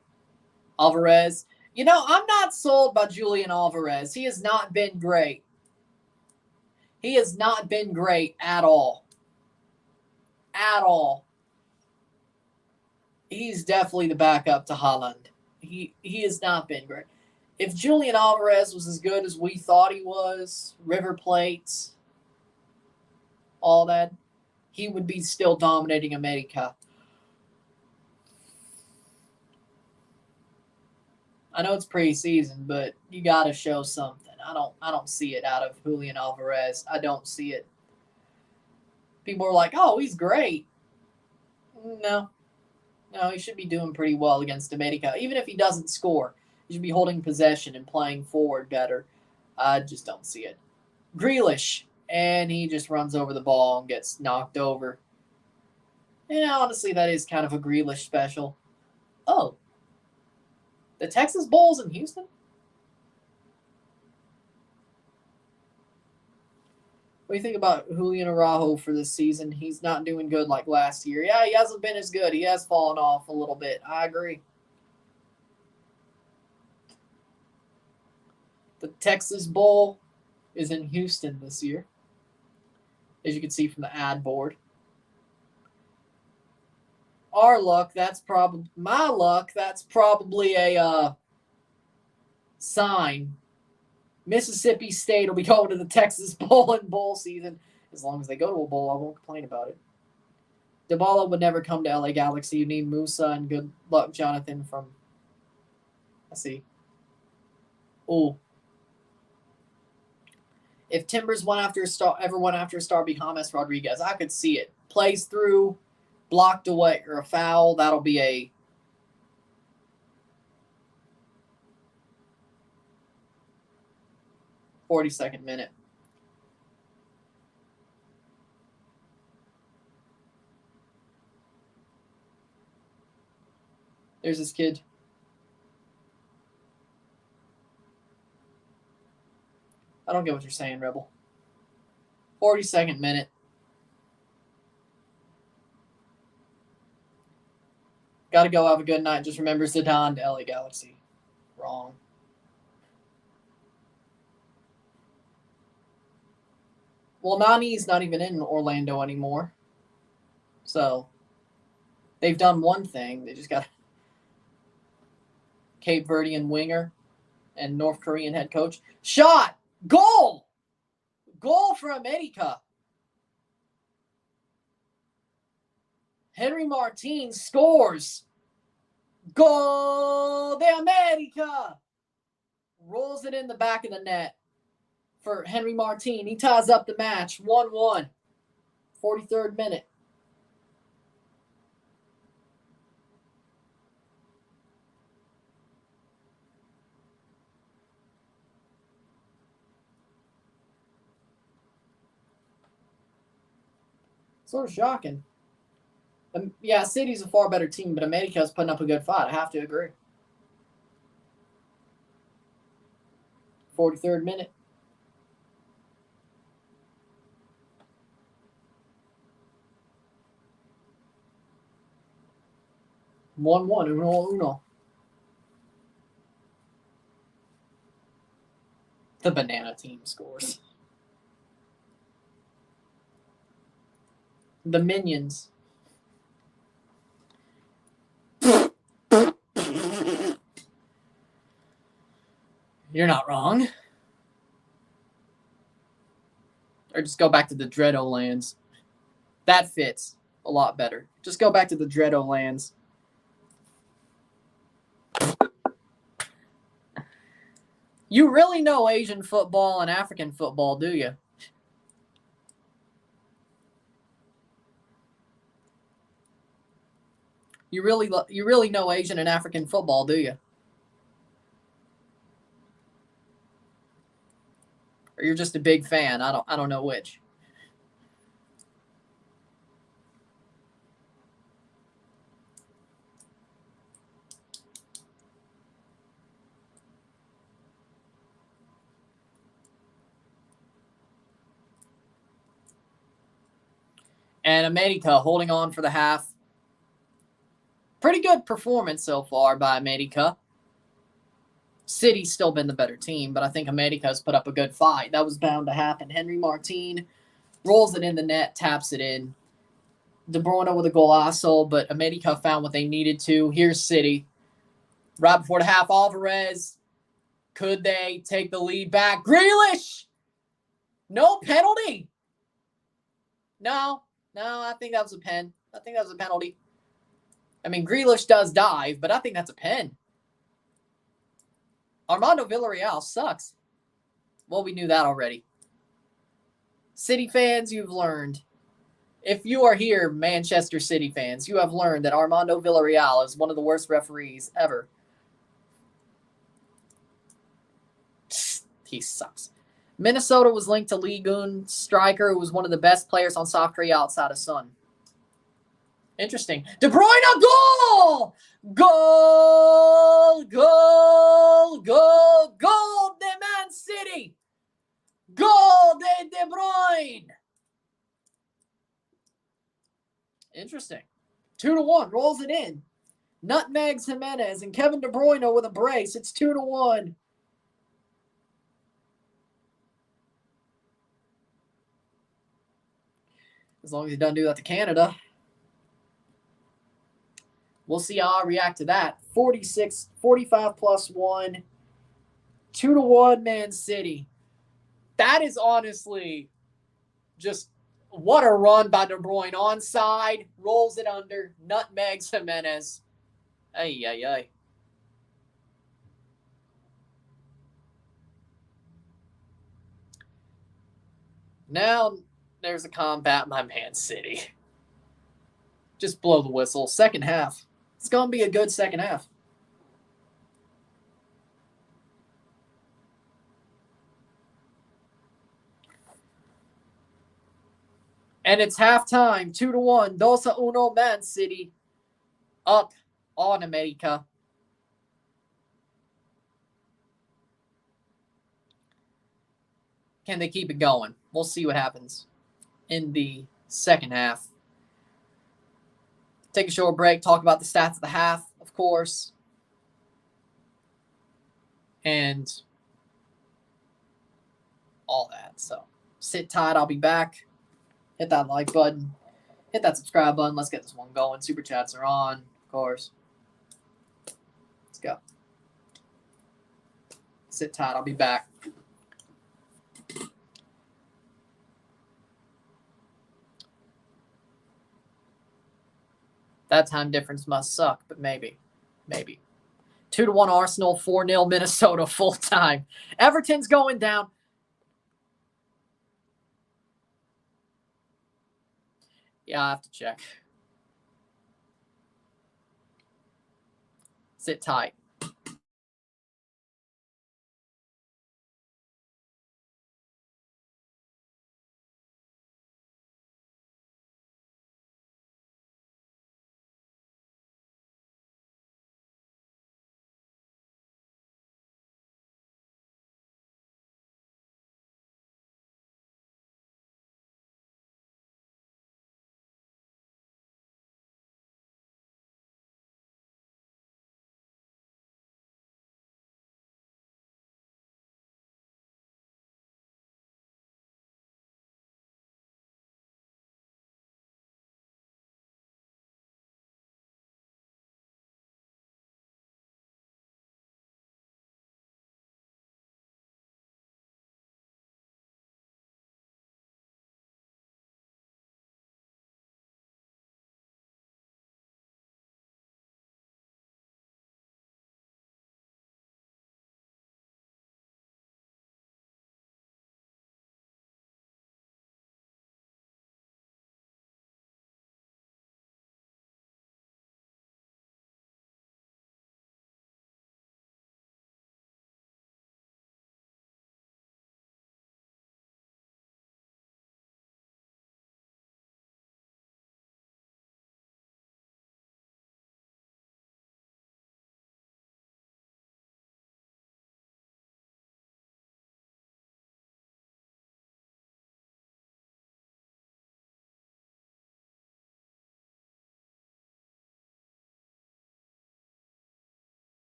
Alvarez. You know, I'm not sold by Julian Alvarez. He has not been great. He has not been great at all. At all. He's definitely the backup to Haaland. He has not been great. If Julian Alvarez was as good as we thought he was, River Plate, all that, he would be still dominating América. I know it's preseason, but you got to show something. I don't see it out of Julian Alvarez. I don't see it. People are like, "Oh, he's great." No, he should be doing pretty well against América. Even if he doesn't score, he should be holding possession and playing forward better. I just don't see it. Grealish, and he just runs over the ball and gets knocked over. Yeah, honestly, that is kind of a Grealish special. Oh, the Texas Bowl's in Houston? What do you think about Julian Araujo for this season? He's not doing good like last year. Yeah, he hasn't been as good. He has fallen off a little bit. I agree. The Texas Bowl is in Houston this year, as you can see from the ad board. Our luck, that's probably my luck. That's probably a sign. Mississippi State will be going to the Texas Bowl in bowl season. As long as they go to a bowl, I won't complain about it. Dybala would never come to LA Galaxy. You need Musa and good luck, Jonathan, from... Let's see. Oh. If Timbers ever went after a star, be James Rodriguez. I could see it. Plays through, blocked away, or a foul. That'll be a 42nd minute. There's this kid. I don't get what you're saying, Rebel. 42nd minute. Gotta go have a good night. Just remember Zidane to LA Galaxy. Wrong. Well, Nani's not even in Orlando anymore. So, they've done one thing. They just got Cape Verdean winger and North Korean head coach. Shot! Goal! Goal for América. Henry Martin scores. Gol de América. Rolls it in the back of the net for Henry Martin. He ties up the match. 1-1. 43rd minute. Sort of shocking. Yeah, City's a far better team, but America's putting up a good fight. I have to agree. 43rd minute. Uno. The banana team scores. The Minions. You're not wrong. Or just go back to the Dreado lands. That fits a lot better. Just go back to the Dreado lands. You really know Asian football and African football, do you? You really know Asian and African football, do you? Or you're just a big fan? I don't know which. And America holding on for the half. Pretty good performance so far by America. City's still been the better team, but I think America's put up a good fight. That was bound to happen. Henry Martin rolls it in the net, taps it in. De Bruyne with a golazo, but America found what they needed to. Here's City. Right before the half, Alvarez. Could they take the lead back? Grealish! No penalty. No, I think that was a pen. I think that was a penalty. I mean, Grealish does dive, but I think that's a pen. Armando Villarreal sucks. Well, we knew that already. City fans, you've learned. If you are here, Manchester City fans, you have learned that Armando Villarreal is one of the worst referees ever. He sucks. Minnesota was linked to Lee Goon striker, who was one of the best players on South Korea outside of Sun. Interesting. De Bruyne, goal! Goal! Goal! Goal! Goal de Man City! Goal de Bruyne! Interesting. 2-1. Rolls it in. Nutmegs Jimenez and Kevin De Bruyne with a brace. It's 2-1. As long as he doesn't do that to Canada. We'll see how I react to that. 45 plus 1. 2-1 Man City. That is honestly just what a run by De Bruyne. Onside. Rolls it under. Nutmegs Jimenez. Ay, ay, ay. Now there's a combat by Man City. Just blow the whistle. Second half. It's going to be a good second half. And it's halftime, 2-1. 2-1, Man City up on América. Can they keep it going? We'll see what happens in the second half. Take a short break, talk about the stats of the half, of course. And all that. So sit tight. I'll be back. Hit that like button. Hit that subscribe button. Let's get this one going. Super chats are on, of course. Let's go. Sit tight. I'll be back. That time difference must suck, but maybe. 2-1 Arsenal, 4-0 Minnesota full time. Everton's going down. Yeah, I have to check. Sit tight.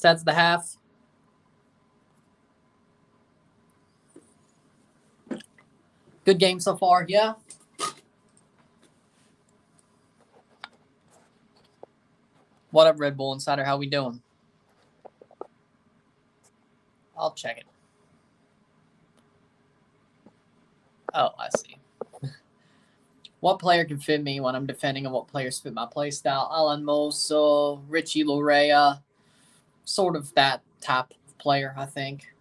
Stats of the half. Good game so far, yeah. What up, Red Bull Insider? How we doing? I'll check it. Oh, I see. What player can fit me when I'm defending, and what players fit my play style? Alan Moso, Richie Lorea, sort of that type of player, I think.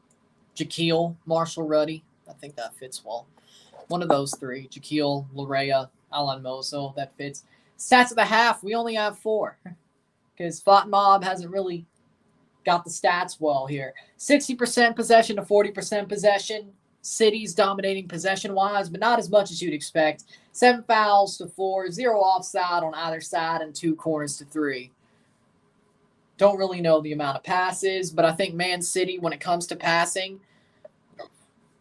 Jaquil, Marshall Ruddy, I think that fits well. One of those three, Jaquil, Lorea, Alan Moso, that fits. Stats of the half, we only have 4. Because Fought Mob hasn't really got the stats well here. 60% possession to 40% possession. City's dominating possession-wise, but not as much as you'd expect. 7 fouls to 4, 0 offside on either side, and 2 corners to 3. Don't really know the amount of passes, but I think Man City, when it comes to passing,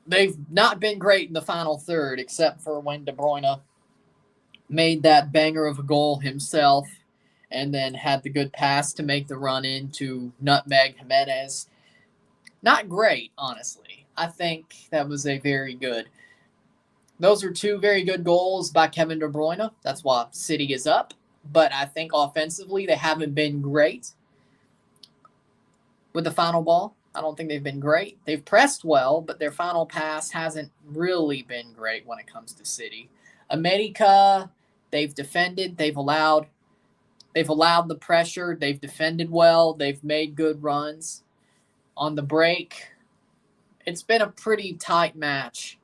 they've not been great in the final third, except for when Bruyne made that banger of a goal himself and then had the good pass to make the run into Nutmeg Jimenez. Not great, honestly. I think that was a very good. Those are 2 very good goals by Kevin De Bruyne. That's why City is up. But I think offensively, they haven't been great with the final ball. I don't think they've been great. They've pressed well, but their final pass hasn't really been great when it comes to City. América, they've defended. They've allowed the pressure. They've defended well. They've made good runs. On the break, it's been a pretty tight match.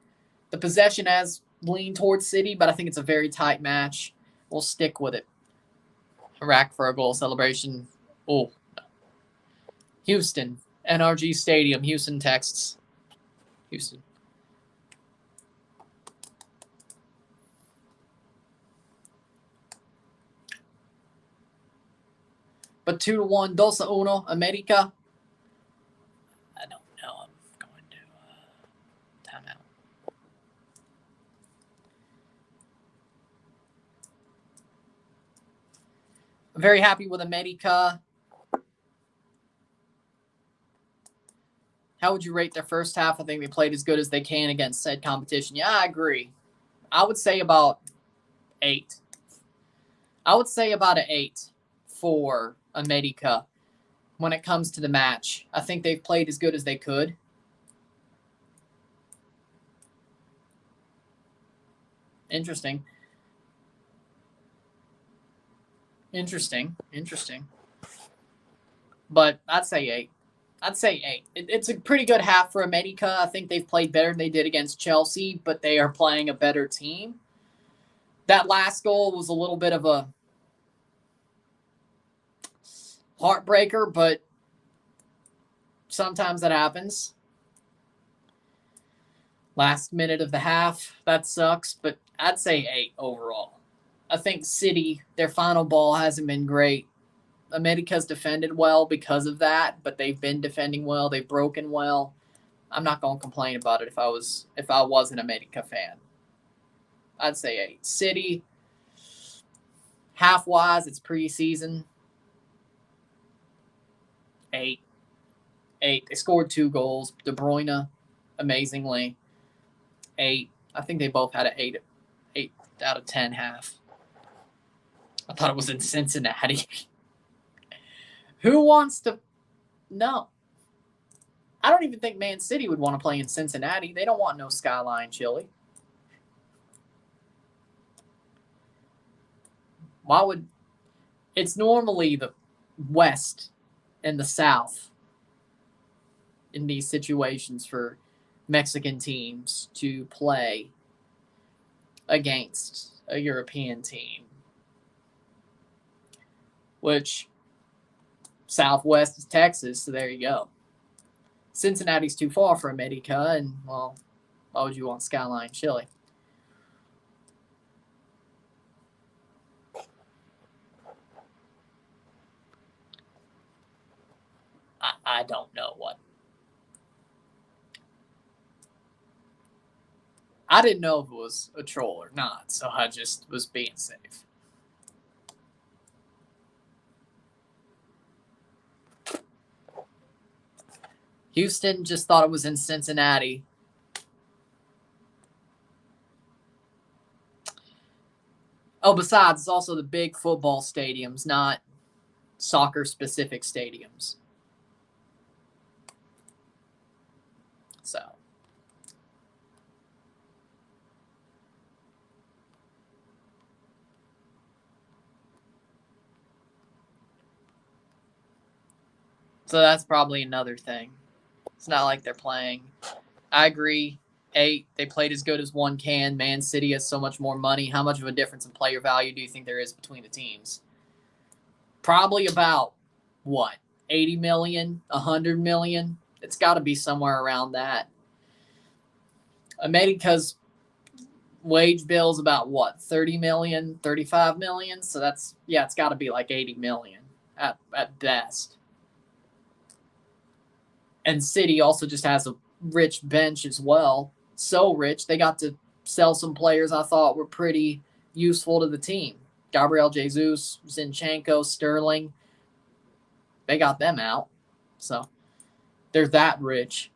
The possession has leaned towards City, but I think it's a very tight match. We'll stick with it. Iraq for a goal celebration. Oh, Houston, NRG Stadium, Houston, Texas. Houston. But 2-1, 2-1, América. I don't know. I'm going to timeout. I'm very happy with América. How would you rate their first half? I think they played as good as they can against said competition. Yeah, I agree. I would say about 8. I would say about an 8 for América when it comes to the match. I think they've played as good as they could. Interesting. But I'd say 8. It's a pretty good half for América. I think they've played better than they did against Chelsea, but they are playing a better team. That last goal was a little bit of a heartbreaker, but sometimes that happens. Last minute of the half, that sucks, but I'd say 8 overall. I think City, their final ball hasn't been great. América's defended well because of that, but they've been defending well. They've broken well. I'm not going to complain about it if I was an América fan. I'd say 8. City, half-wise, it's preseason. 8. They scored 2 goals. De Bruyne, amazingly. 8. I think they both had an 8 out of 10 half. I thought it was in Cincinnati. Who wants to... No. I don't even think Man City would want to play in Cincinnati. They don't want no Skyline chili. Why would... It's normally the West and the South in these situations for Mexican teams to play against a European team. Which... Southwest is Texas, so there you go. Cincinnati's too far for América, and, well, why would you want Skyline chili? I don't know what. I didn't know if it was a troll or not, so I just was being safe. Houston just thought it was in Cincinnati. Oh, besides, it's also the big football stadiums, not soccer-specific stadiums. So that's probably another thing. It's not like they're playing. I agree. 8, they played as good as one can. Man City has so much more money. How much of a difference in player value do you think there is between the teams? Probably about, what, 80 million, 100 million? It's got to be somewhere around that. America's wage bill is about, what, 30 million, 35 million? So that's, yeah, it's got to be like 80 million at best. And City also just has a rich bench as well. So rich, they got to sell some players I thought were pretty useful to the team. Gabriel Jesus, Zinchenko, Sterling. They got them out. So they're that rich.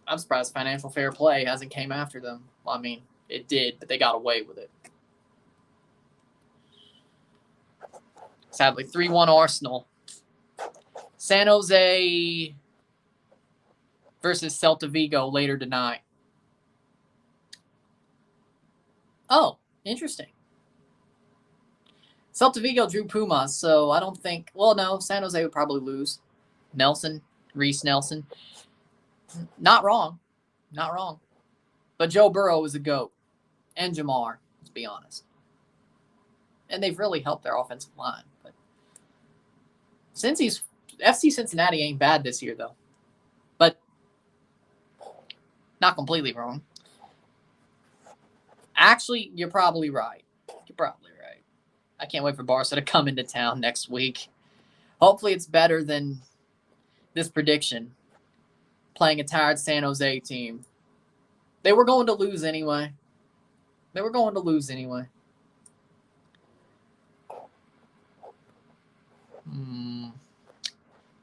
I'm surprised financial fair play hasn't came after them. Well, I mean, it did, but they got away with it. Sadly, 3-1 Arsenal. San Jose versus Celta Vigo later tonight. Oh, interesting. Celta Vigo drew Pumas, so I don't think... Well, no, San Jose would probably lose. Reese Nelson. Not wrong. Not wrong. But Joe Burrow is a GOAT. And Jamar, let's be honest. And they've really helped their offensive line. But FC Cincinnati ain't bad this year, though. But not completely wrong. Actually, you're probably right. I can't wait for Barca to come into town next week. Hopefully it's better than this prediction. Playing a tired San Jose team. They were going to lose anyway.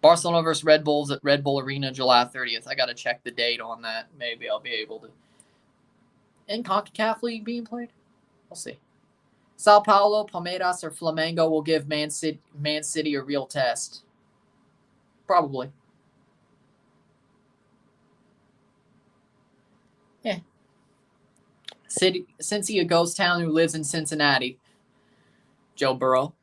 Barcelona versus Red Bulls at Red Bull Arena July 30th. I got to check the date on that. Maybe I'll be able to. In CONCACAF League being played? We'll see. Sao Paulo, Palmeiras, or Flamengo will give Man City a real test. Probably. Yeah. Cincy, a ghost town who lives in Cincinnati. Joe Burrow.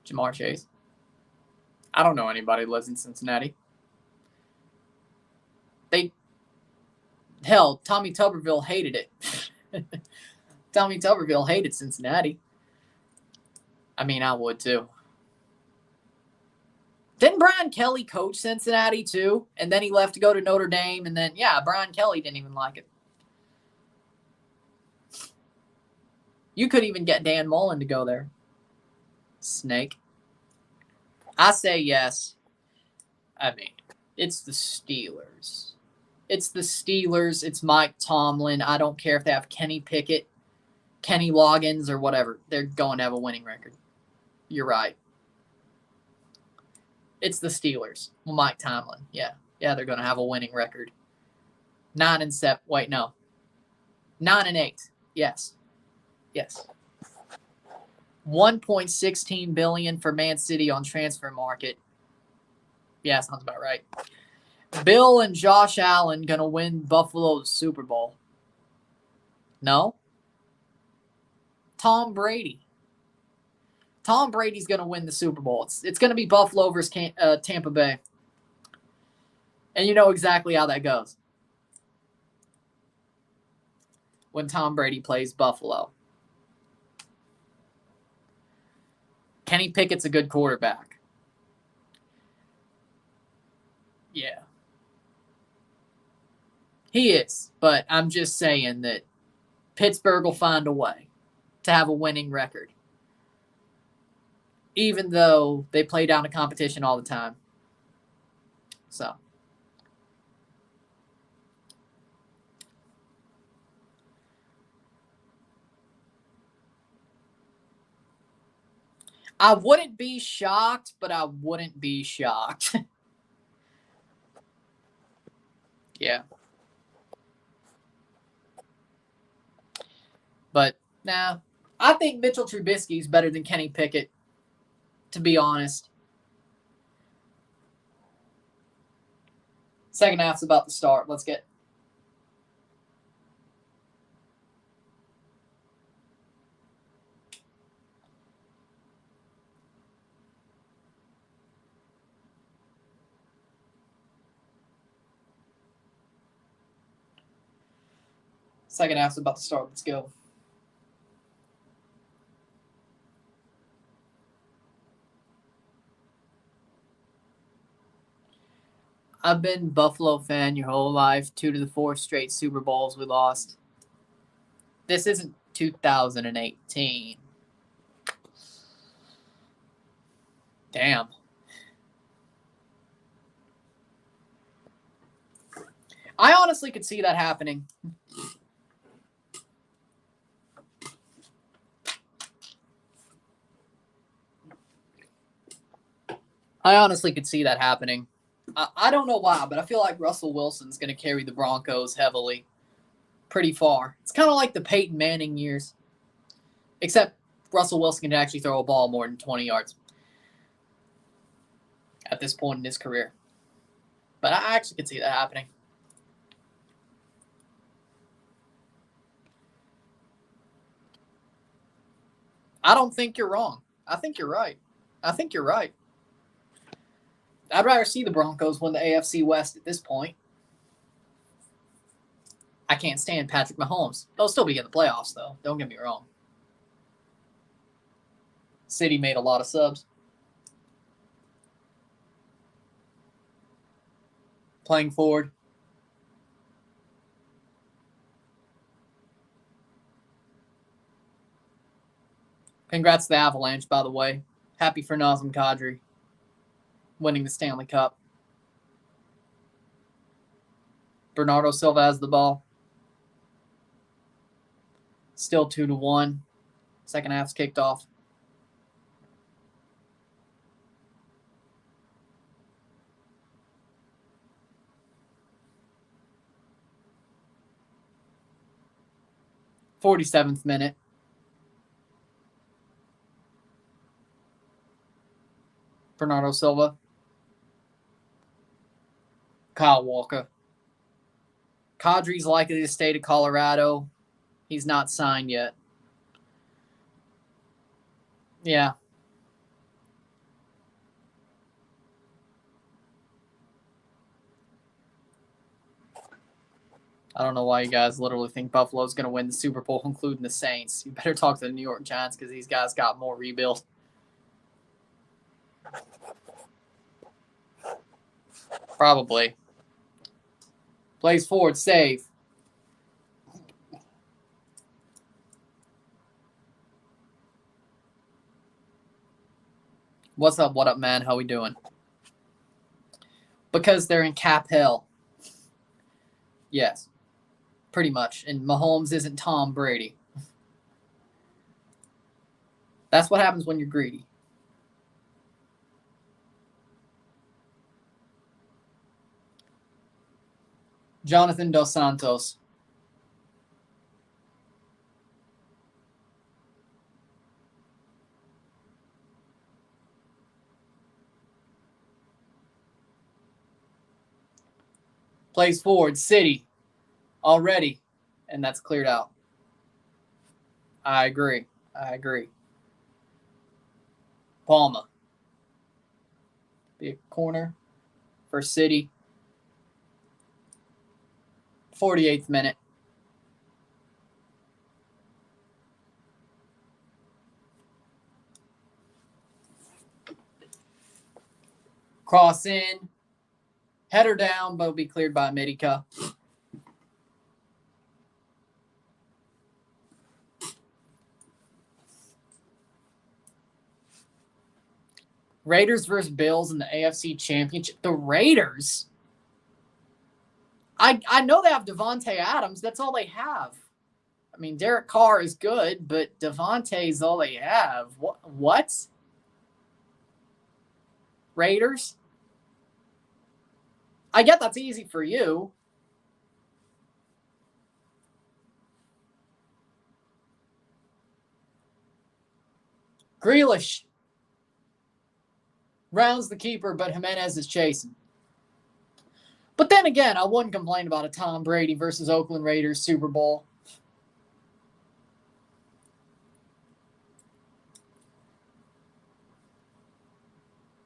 Jamar Chase. I don't know anybody who lives in Cincinnati. Tommy Tuberville hated it. Tommy Tuberville hated Cincinnati. I mean, I would too. Didn't Brian Kelly coach Cincinnati too? And then he left to go to Notre Dame. And then, yeah, Brian Kelly didn't even like it. You could even get Dan Mullen to go there. Snake. I say yes. I mean, it's the Steelers. It's Mike Tomlin. I don't care if they have Kenny Pickett, Kenny Loggins, or whatever. They're going to have a winning record. You're right. It's the Steelers. Well, Mike Tomlin. Yeah, they're going to have a winning record. 9-7. Wait, no. 9-8. Yes. 1.16 billion for Man City on transfer market. Yeah, sounds about right. Bill and Josh Allen going to win Buffalo the Super Bowl. No? Tom Brady. Tom Brady's going to win the Super Bowl. It's going to be Buffalo versus Tampa Bay. And you know exactly how that goes. When Tom Brady plays Buffalo. Kenny Pickett's a good quarterback. Yeah. He is, but I'm just saying that Pittsburgh will find a way to have a winning record. Even though they play down to competition all the time. So. I wouldn't be shocked, but I wouldn't be shocked. Yeah. But, nah. I think Mitchell Trubisky is better than Kenny Pickett, to be honest. Second half's about to start. Let's get. Second half's about to start. Let's go. I've been Buffalo fan your whole life. 2 to the 4 straight Super Bowls we lost. This isn't 2018. Damn. I honestly could see that happening. I honestly could see that happening. I don't know why, but I feel like Russell Wilson's going to carry the Broncos heavily. Pretty far. It's kind of like the Peyton Manning years. Except Russell Wilson can actually throw a ball more than 20 yards. At this point in his career. But I actually could see that happening. I don't think you're wrong. I think you're right. I'd rather see the Broncos win the AFC West at this point. I can't stand Patrick Mahomes. They'll still be in the playoffs, though. Don't get me wrong. City made a lot of subs. Playing forward. Congrats to the Avalanche, by the way. Happy for Nazem Kadri winning the Stanley Cup. Bernardo Silva has the ball. Still 2-1. Second half's kicked off. "47th minute. Bernardo Silva. Kyle Walker. Kadri's likely to stay to Colorado. He's not signed yet. Yeah. I don't know why you guys literally think Buffalo's going to win the Super Bowl, including the Saints. You better talk to the New York Giants because these guys got more rebuild. Probably. Plays forward, save. What's up, what up, man? How we doing? Because they're in cap hell. Yes. Pretty much. And Mahomes isn't Tom Brady. That's what happens when you're greedy. Jonathan Dos Santos. Plays forward, City. Already. And that's cleared out. I agree. Palma. Be a corner for City. 48th minute. Cross in. Header down, but will be cleared by América. Raiders versus Bills in the AFC Championship. The Raiders? I know they have Devontae Adams. That's all they have. I mean, Derek Carr is good, but Devontae's all they have. What? Raiders. I get that's easy for you. Grealish rounds the keeper, but Jimenez is chasing. But then again, I wouldn't complain about a Tom Brady versus Oakland Raiders Super Bowl.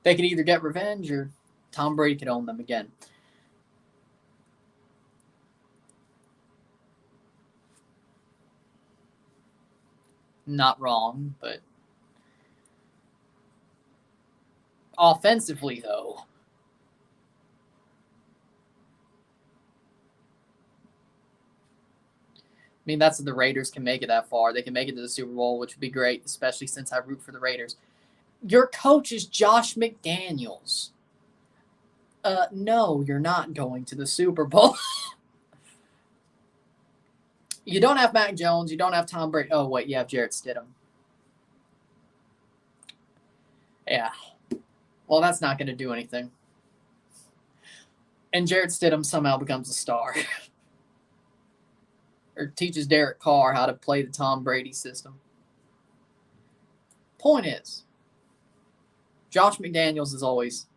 They could either get revenge or Tom Brady could own them again. Not wrong, but offensively, though, I mean, that's if the Raiders can make it that far. They can make it to the Super Bowl, which would be great, especially since I root for the Raiders. Your coach is Josh McDaniels. No, you're not going to the Super Bowl. You don't have Mac Jones. You don't have Tom Brady. Oh, wait, you have Jarrett Stidham. Yeah. Well, that's not going to do anything. And Jarrett Stidham somehow becomes a star. Or teaches Derek Carr how to play the Tom Brady system. Point is, Josh McDaniels has always,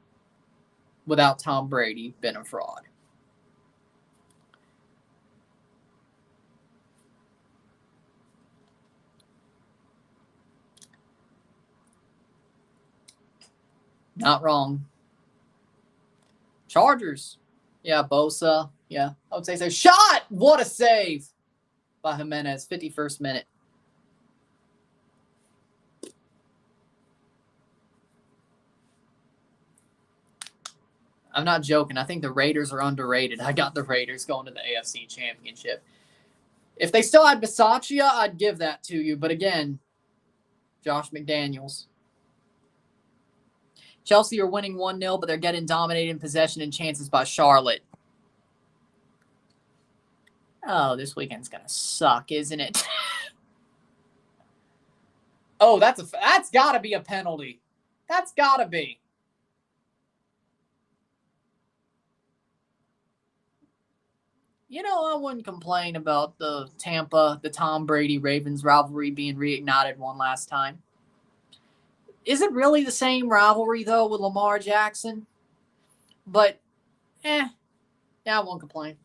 without Tom Brady, been a fraud. Not wrong. Chargers. Yeah, Bosa. Yeah, I would say so. Shot! What a save by Jimenez. 51st minute. I'm not joking. I think the Raiders are underrated. I got the Raiders going to the AFC Championship. If they still had Bisaccia, I'd give that to you. But again, Josh McDaniels. Chelsea are winning 1-0, but they're getting dominated in possession and chances by Charlotte. Oh, this weekend's going to suck, isn't it? Oh, that's got to be a penalty. That's got to be. You know, I wouldn't complain about the Tom Brady Ravens rivalry being reignited one last time. Is it really the same rivalry, though, with Lamar Jackson? But, yeah, I won't complain.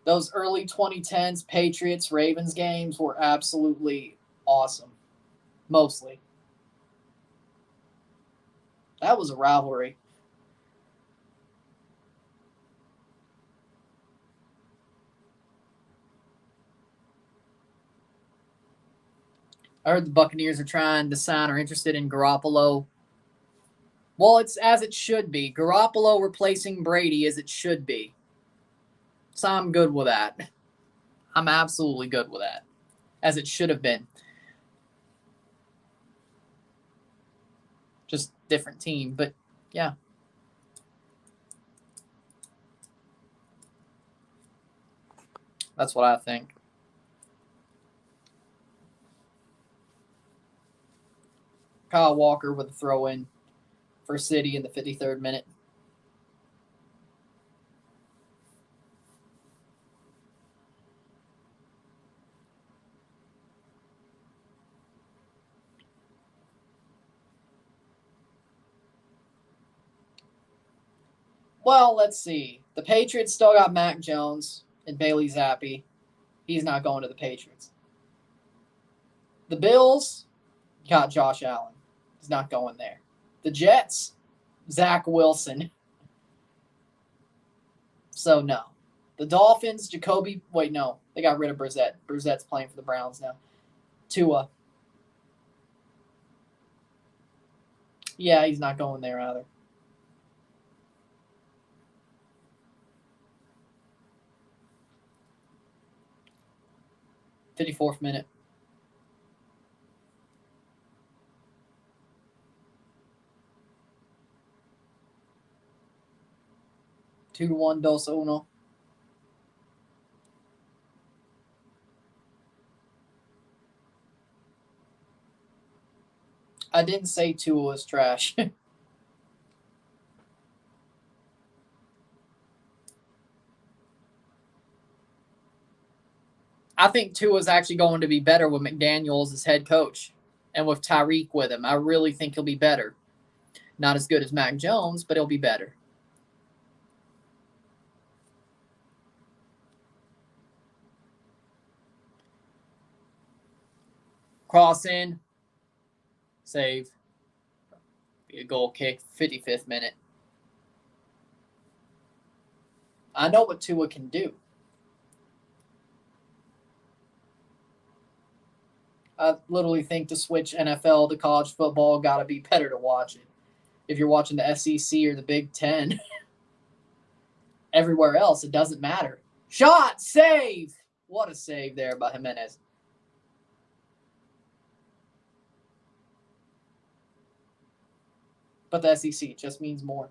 Those early 2010s Patriots-Ravens games were absolutely awesome. Mostly. That was a rivalry. I heard the Buccaneers are trying to sign or interested in Garoppolo. Well, it's as it should be. Garoppolo replacing Brady as it should be. So I'm good with that. I'm absolutely good with that. As it should have been. Just different team. But, yeah. That's what I think. Kyle Walker with a throw-in for City in the 53rd minute. Well, let's see. The Patriots still got Mac Jones and Bailey Zappi. He's not going to the Patriots. The Bills got Josh Allen. He's not going there. The Jets, Zach Wilson. So, no. The Dolphins, Jacoby. Wait, no. They got rid of Brissett. Brissett's playing for the Browns now. Tua. Yeah, he's not going there either. $54th minute. Two to 1, dos uno. I didn't say Tua was trash. I think Tua's actually going to be better with McDaniels as head coach and with Tyreek with him. I really think he'll be better. Not as good as Mac Jones, but he'll be better. Cross in. Save. Be a goal kick. 55th minute. I know what Tua can do. I literally think to switch NFL to college football, got to be better to watch it. If you're watching the SEC or the Big Ten, everywhere else, it doesn't matter. Shot, save. What a save there by Jimenez. But the SEC just means more.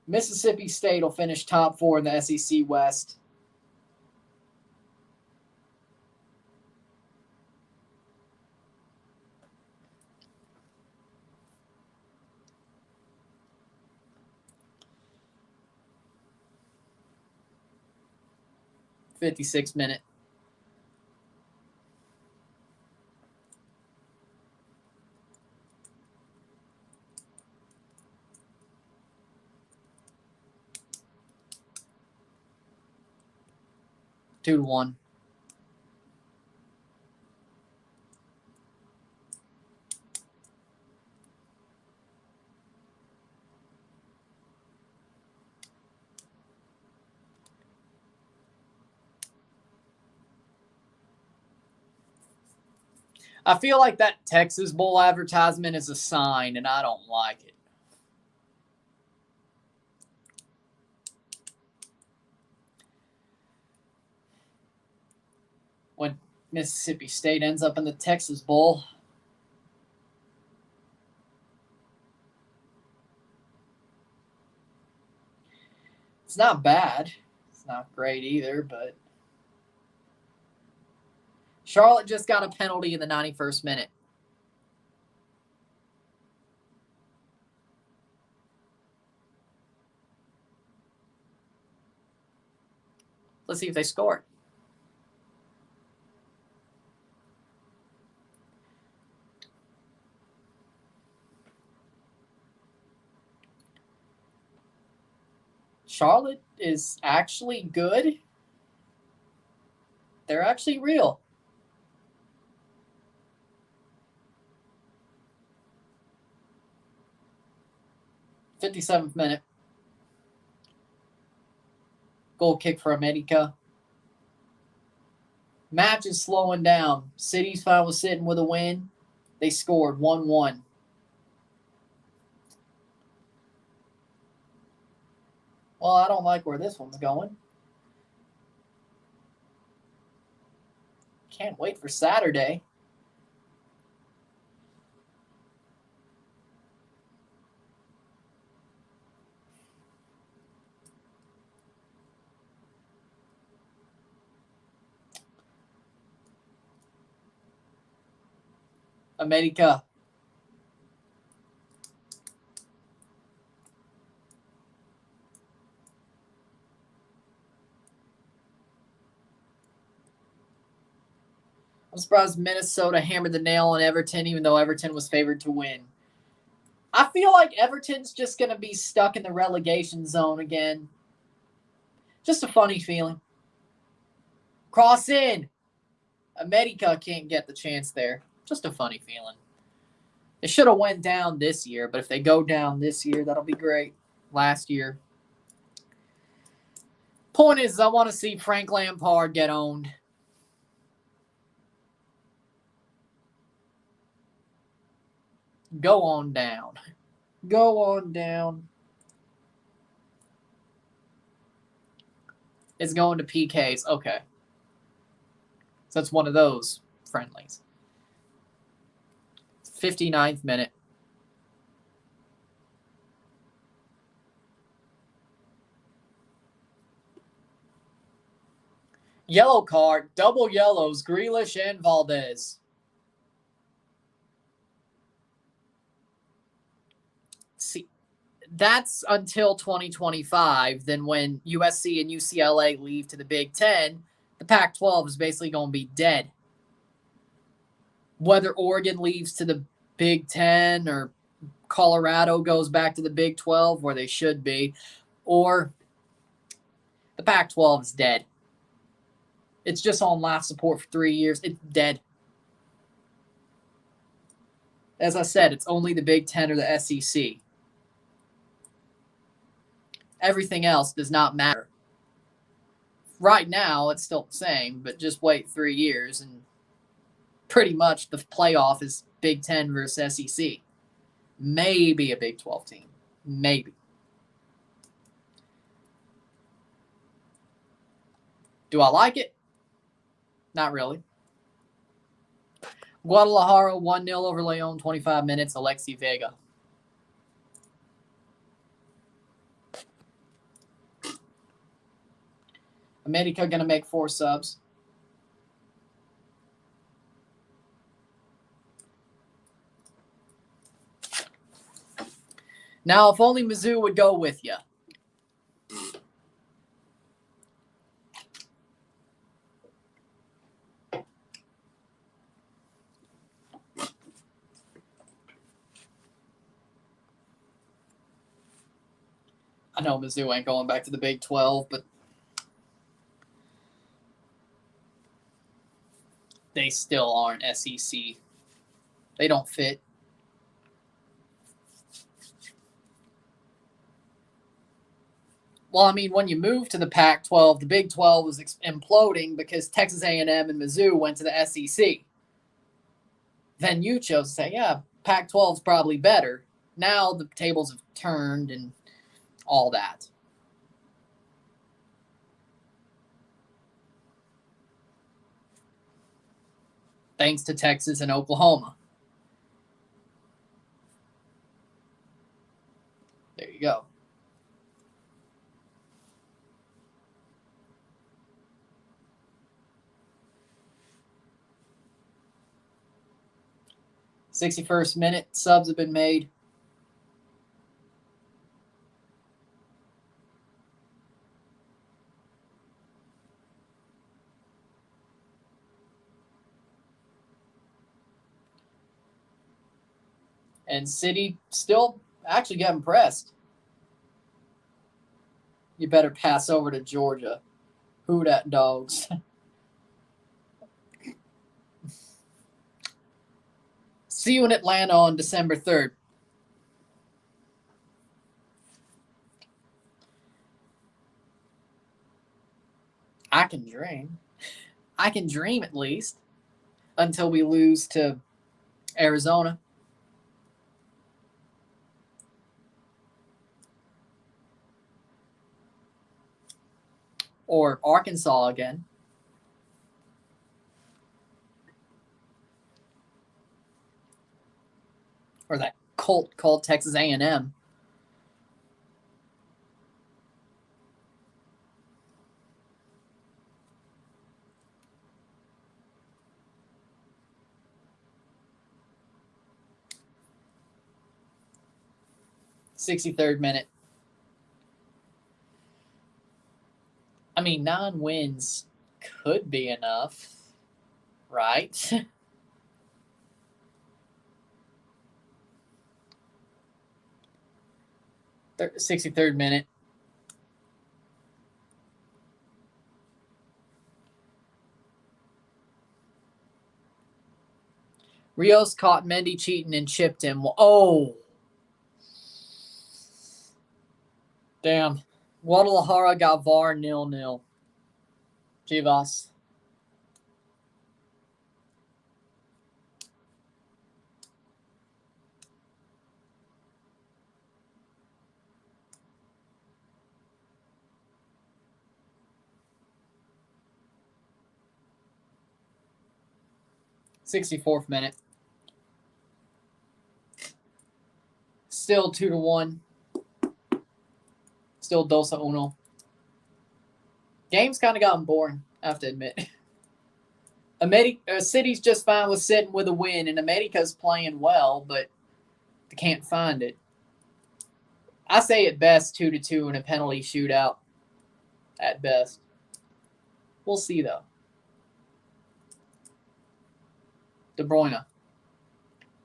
Mississippi State will finish top 4 in the SEC West. '56 minute. Two to 1. I feel like that Texas Bowl advertisement is a sign, and I don't like it. When Mississippi State ends up in the Texas Bowl, it's not bad. It's not great either, but Charlotte just got a penalty in the 91st minute. Let's see if they score. Charlotte is actually good. They're actually real. '57th minute. Goal kick for América. Match is slowing down. City's finally sitting with a win. They scored 1-1. Well, I don't like where this one's going. Can't wait for Saturday. América. I'm surprised Minnesota hammered the nail on Everton, even though Everton was favored to win. I feel like Everton's just going to be stuck in the relegation zone again. Just a funny feeling. Cross in. América can't get the chance there. Just a funny feeling. They should have went down this year, but if they go down this year, that'll be great. Last year. Point is, I want to see Frank Lampard get owned. Go on down. Go on down. It's going to PKs. Okay. So it's one of those friendlies. 59th minute. Yellow card. Double yellows. Grealish and Valdez. that's until 2025. Then when USC and UCLA leave to the Big Ten, the Pac-12 is basically going to be dead. Whether Oregon leaves to the Big Ten or Colorado goes back to the Big 12 where they should be, or the Pac-12 is dead. It's just on life support for 3 years. It's dead. As I said, it's only the Big Ten or the SEC. Everything else does not matter. Right now, it's still the same, but just wait 3 years and pretty much the playoff is Big Ten versus SEC. Maybe a Big 12 team. Maybe. Do I like it? Not really. Guadalajara 1-0 over Leon, 25 minutes, Alexi Vega. América going to make 4 subs. Now, if only Mizzou would go with you. I know Mizzou ain't going back to the Big 12, but they still aren't SEC. They don't fit. Well, I mean, when you move to the Pac-12, the Big 12 was imploding because Texas A&M and Mizzou went to the SEC. Then you chose to say, yeah, Pac-12 is probably better. Now the tables have turned and all that. Thanks to Texas and Oklahoma. There you go. '61st minute, subs have been made. And City still actually getting pressed. You better pass over to Georgia. Who dat dogs? See you in Atlanta on December 3rd. I can dream. I can dream at least until we lose to Arizona. Or Arkansas again. Or that cult called Texas A&M. '63rd minute. I mean, 9 wins could be enough, right? '63rd minute. Rios caught Mendy cheating and chipped him. Oh. Damn. Guadalajara got VAR 0-0. Chivas. '64th minute. Still 2-1. Still 2-1. Game's kind of gotten boring, I have to admit. City's just fine with sitting with a win, and America's playing well, but they can't find it. I say at best 2-2 in a penalty shootout. At best. We'll see, though. Bruyne.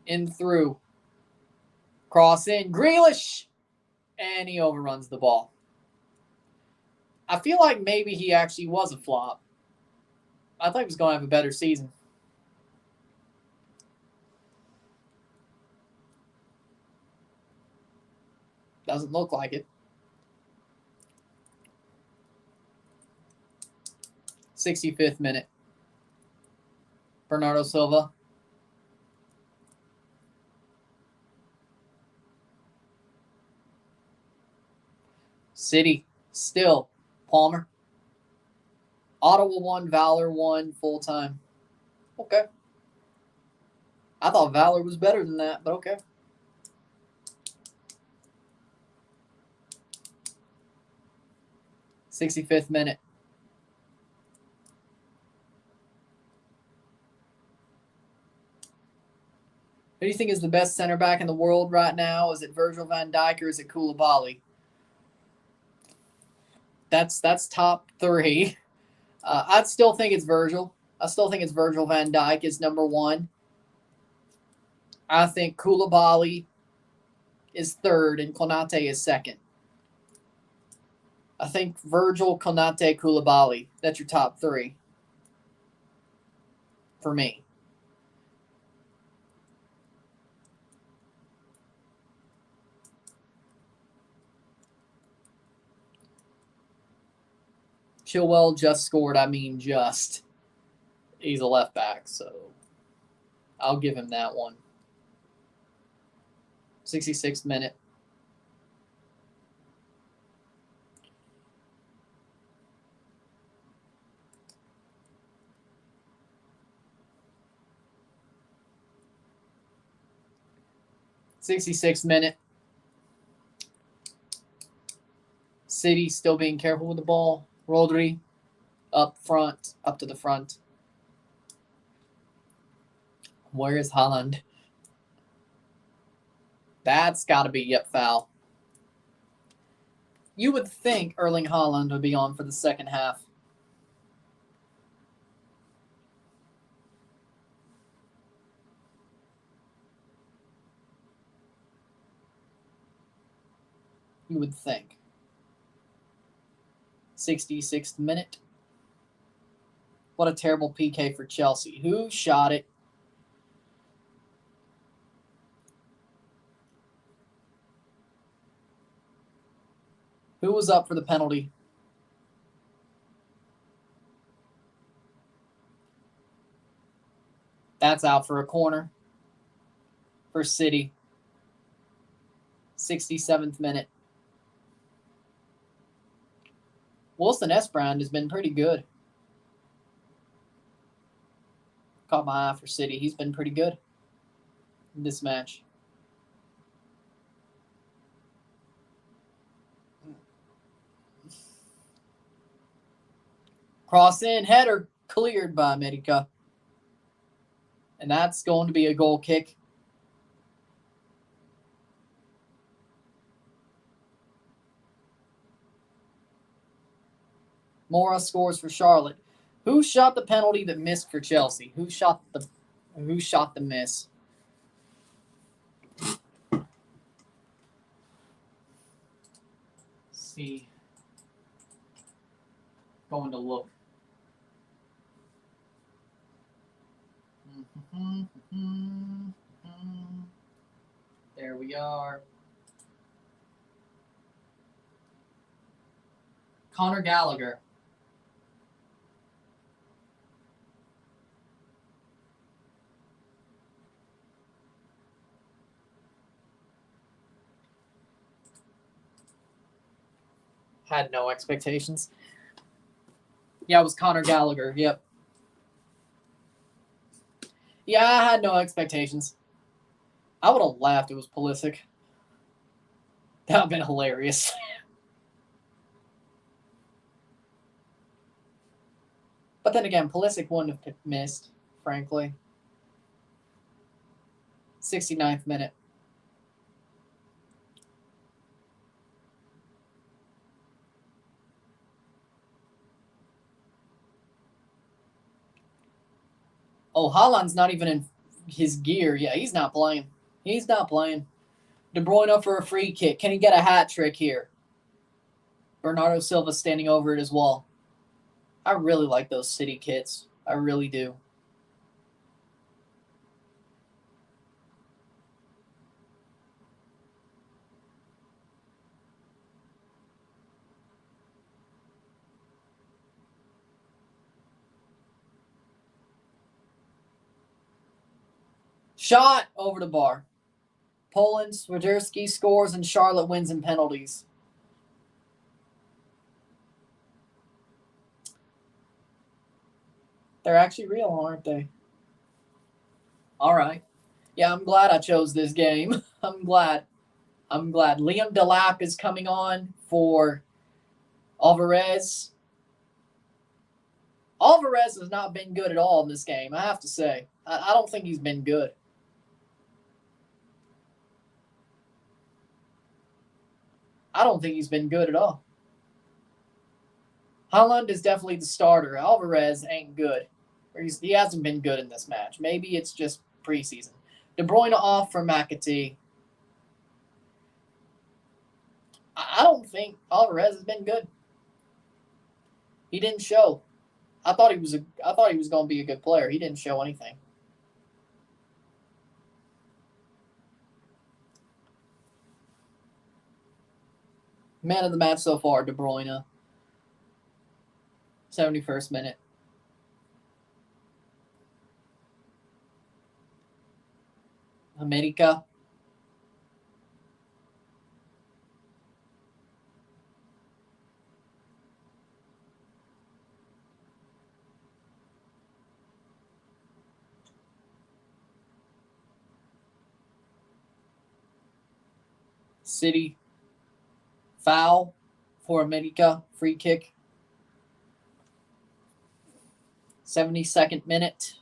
In through. Cross in. Grealish! And he overruns the ball. I feel like maybe he actually was a flop. I thought he was going to have a better season. Doesn't look like it. 65th minute. Bernardo Silva. City. Still. Palmer. Ottawa 1, Valor 1, full time. Okay. I thought Valor was better than that, but okay. '65th minute. Who do you think is the best center back in the world right now? Is it Virgil van Dijk or is it Koulibaly? That's top 3. I'd still think it's Virgil. I still think it's Virgil van Dijk is number 1. I think Koulibaly is 3rd and Konate is 2nd. I think Virgil, Konate, Koulibaly. That's your top 3 for me. Chilwell just scored. I mean, just. He's a left back, so I'll give him that one. 66th minute. City still being careful with the ball. Rodri up front, up to the front. Where is Haaland? That's got to be, foul. You would think Erling Haaland would be on for the second half. You would think. 66th minute. What a terrible PK for Chelsea. Who shot it? Who was up for the penalty? That's out for a corner for City. 67th minute. Wilson Esbrand has been pretty good. Caught my eye for City. He's been pretty good in this match. Cross in, header, cleared by América. And that's going to be a goal kick. Mora scores for Charlotte. Who shot the penalty that missed for Chelsea? Who shot the miss? Let's see. Going to look. There we are. Conor Gallagher. Had no expectations. Yeah, it was Conor Gallagher. Yep. Yeah, I had no expectations. I would have laughed if it was Pulisic. That would have been hilarious. But then again, Pulisic wouldn't have missed, frankly. 69th minute. Oh, Haaland's not even in his gear. Yeah, he's not playing. He's not playing. De Bruyne for a free kick. Can he get a hat trick here? Bernardo Silva standing over it as well. I really like those City kits. I really do. Shot over the bar. Poland, Swiderski scores, and Charlotte wins in penalties. They're actually real, aren't they? All right. Yeah, I'm glad I chose this game. I'm glad. Liam Delap is coming on for Alvarez. Alvarez has not been good at all in this game, I have to say. I don't think he's been good. I don't think he's been good at all. Haaland is definitely the starter. Alvarez ain't good. He hasn't been good in this match. Maybe it's just preseason. De Bruyne off for McAtee. I don't think Alvarez has been good. He didn't show. I thought he was going to be a good player. He didn't show anything. Man of the match so far, De Bruyne. 71st minute. América. City. Foul for América. Free kick. 72nd minute.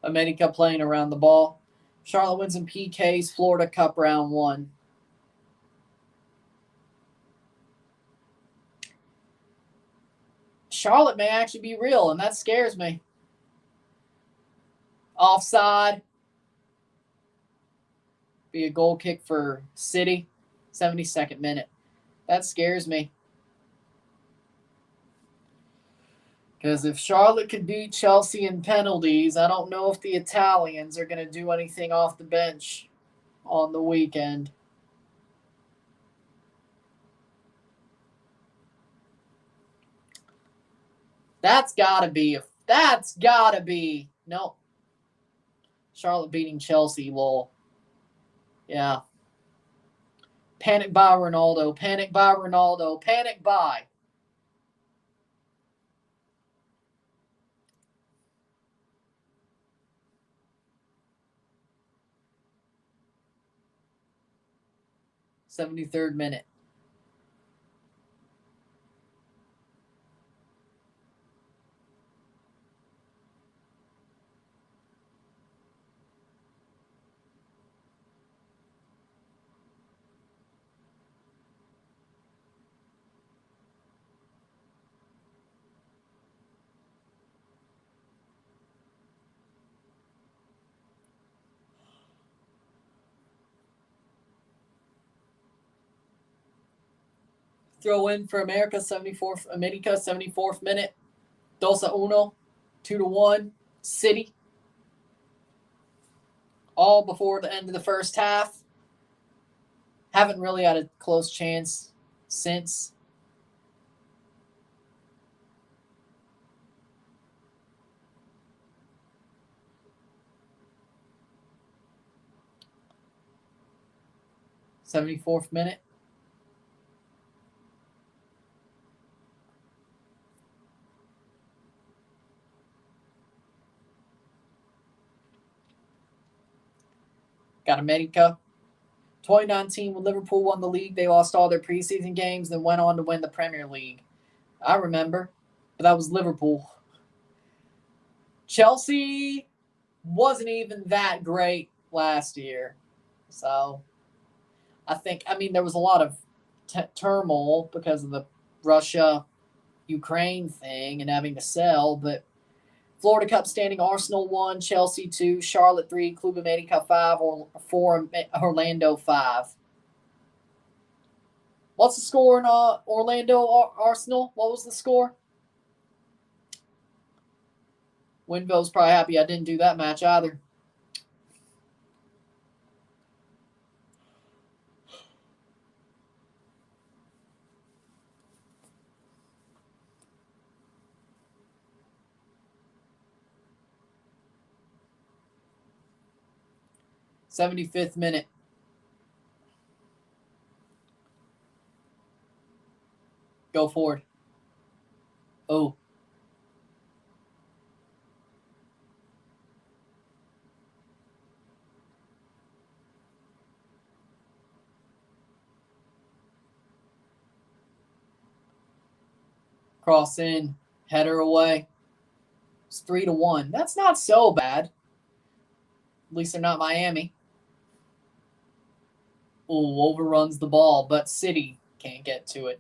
América playing around the ball. Charlotte wins in PKs. Florida Cup round 1. Charlotte may actually be real, and that scares me. Offside. Be a goal kick for City. 72nd minute. That scares me. Because if Charlotte could beat Chelsea in penalties, I don't know if the Italians are going to do anything off the bench on the weekend. That's got to be. No. Charlotte beating Chelsea, lol. Yeah. Panic by Ronaldo. Panic by Ronaldo. Panic by. '73rd minute. Throw in for America, 74th minute. 2-1, 2-1, City. All before the end of the first half. Haven't really had a close chance since. '74th minute. Got América. 2019, when Liverpool won the league, they lost all their preseason games, then went on to win the Premier League. I remember, but that was Liverpool. Chelsea wasn't even that great last year. So I mean, there was a lot of turmoil because of the Russia-Ukraine thing and having to sell, but Florida Cup standing, Arsenal 1, Chelsea 2, Charlotte 3, Club America 5, or 4, Orlando 5. What's the score in Orlando Arsenal? What was the score? Winville's probably happy I didn't do that match either. '75th minute. Go forward. Oh. Cross in. Header away. It's 3-1. That's not so bad. At least they're not Miami. Oh, overruns the ball, but City can't get to it.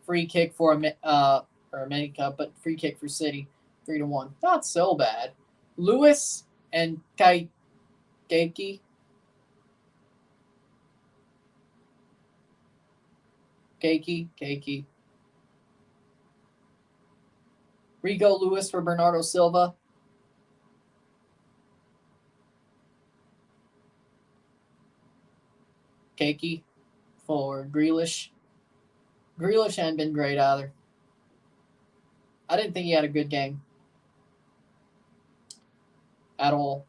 Free kick for América, but free kick for City. 3-1. Not so bad. Lewis and Keiki. Rigo Lewis for Bernardo Silva. Keiki for Grealish. Grealish hadn't been great either. I didn't think he had a good game at all.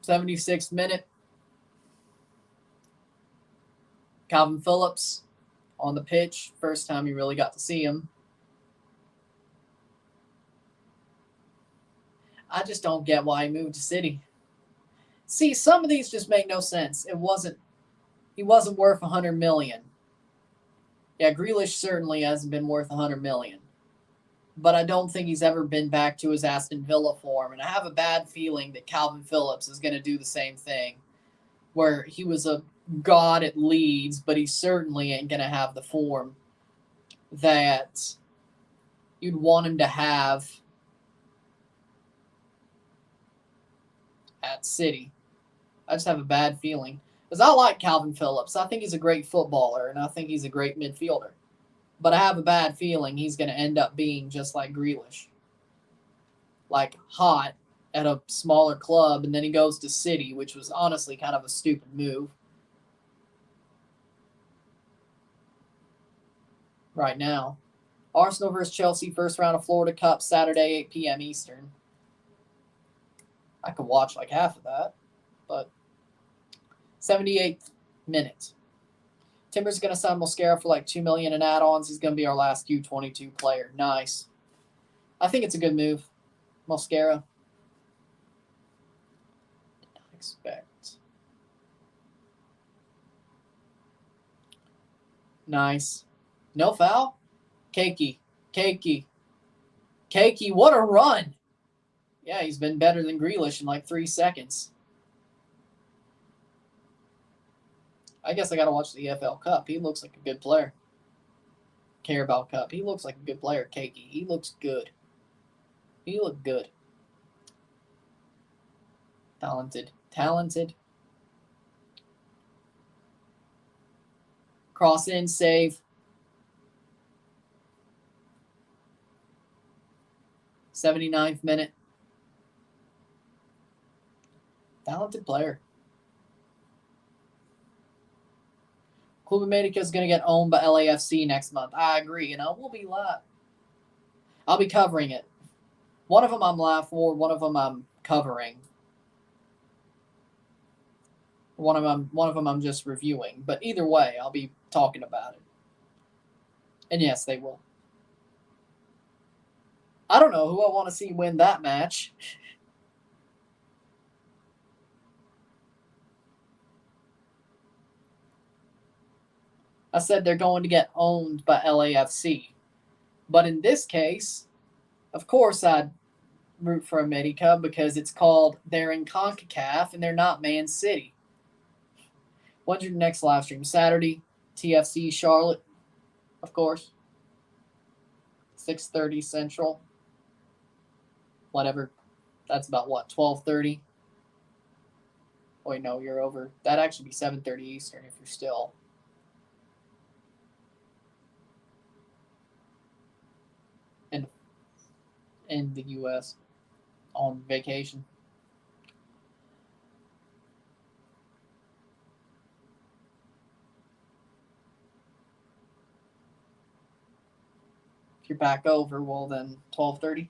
'76th minute. Calvin Phillips on the pitch. First time you really got to see him. I just don't get why he moved to City. See, some of these just make no sense. He wasn't worth $100 million. Yeah, Grealish certainly hasn't been worth $100 million. But I don't think he's ever been back to his Aston Villa form. And I have a bad feeling that Calvin Phillips is going to do the same thing, where he was a god at Leeds, but he certainly ain't going to have the form that you'd want him to have at City. I just have a bad feeling. Because I like Calvin Phillips. I think he's a great footballer, and I think he's a great midfielder. But I have a bad feeling he's going to end up being just like Grealish. Like hot at a smaller club, and then he goes to City, which was honestly kind of a stupid move. Right now. Arsenal versus Chelsea, first round of Florida Cup, Saturday, 8 p.m. Eastern. I could watch like half of that, but 78th minute. Timber's going to sign Mosquera for like $2 million in add-ons. He's going to be our last U22 player. Nice. I think it's a good move. Mosquera. Did not expect. Nice. No foul? Keiki, what a run. Yeah, he's been better than Grealish in like 3 seconds. I guess I got to watch the EFL Cup. He looks like a good player. Carabao Cup. He looks like a good player, Keiki. He looks good. He looked good. Talented. Cross in, save. 79th minute. Talented player. Club América is going to get owned by LAFC next month. I agree. We'll be live. I'll be covering it. One of them I'm live for. One of them I'm covering. One of them I'm just reviewing. But either way, I'll be talking about it. And yes, they will. I don't know who I want to see win that match. I said they're going to get owned by LAFC. But in this case, of course, I'd root for America because it's called they're in CONCACAF and they're not Man City. When's your next live stream? Saturday, TFC Charlotte, of course. 6:30 Central. Whatever. That's about what, 12:30? Wait, no, you're over. That'd actually be 7:30 Eastern if you're still in the U.S. on vacation. If you're back over, well then 12:30.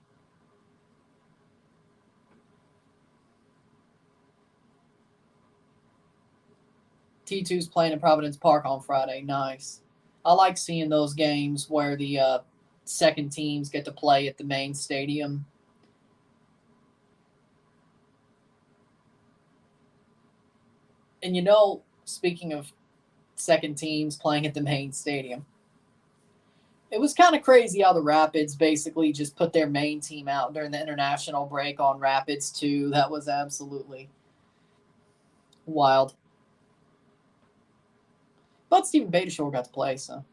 T2's playing in Providence Park on Friday. Nice. I like seeing those games where the second teams get to play at the main stadium. And you know, speaking of second teams playing at the main stadium, it was kind of crazy how the Rapids basically just put their main team out during the international break on Rapids 2. That was absolutely wild. But Stephen Beitashour got to play, so.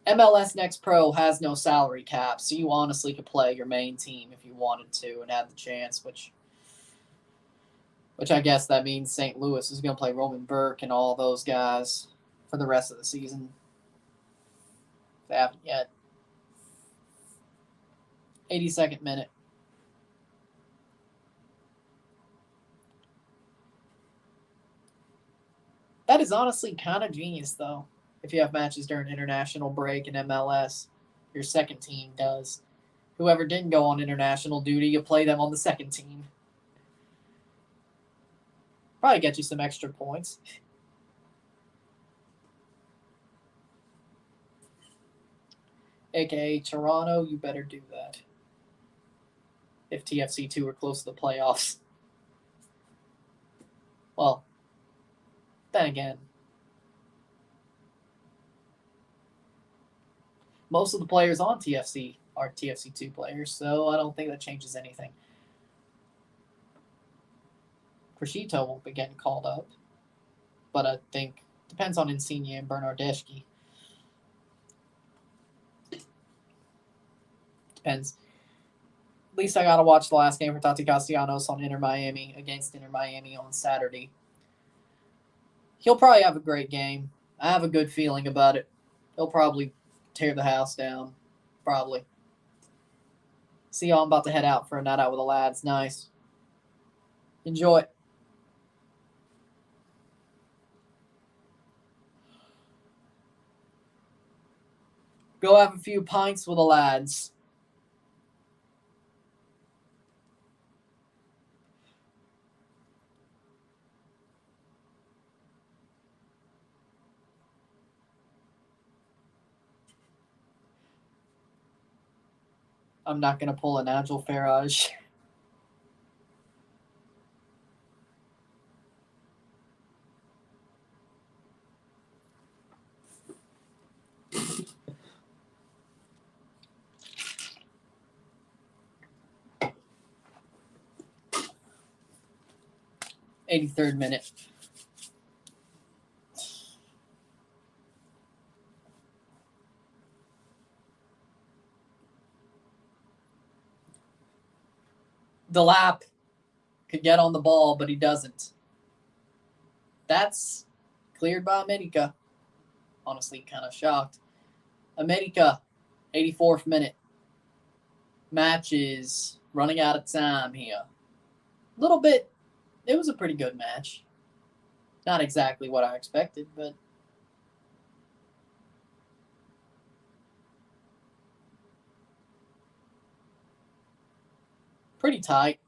MLS Next Pro has no salary cap, so you honestly could play your main team if you wanted to and had the chance, which I guess that means St. Louis is going to play Roman Burke and all those guys for the rest of the season. They haven't yet. 82nd minute. That is honestly kind of genius, though. If you have matches during international break in MLS, your second team does. Whoever didn't go on international duty, you play them on the second team. Probably get you some extra points. AKA Toronto, you better do that. If TFC2 are close to the playoffs. Well, then again, most of the players on TFC are TFC2 players, so I don't think that changes anything. Crescito won't be getting called up, but I think depends on Insigne and Bernardeschi. Depends. At least I got to watch the last game for Tati Castellanos on Inter Miami against Inter Miami on Saturday. He'll probably have a great game. I have a good feeling about it. He'll probably tear the house down. Probably. See y'all. I'm about to head out for a night out with the lads. Nice. Enjoy. Go have a few pints with the lads. I'm not going to pull a Nigel Farage. '83rd minute. Delap could get on the ball, but he doesn't. That's cleared by América. Honestly, kind of shocked. América, 84th minute. Match is running out of time here. A little bit. It was a pretty good match. Not exactly what I expected, but pretty tight.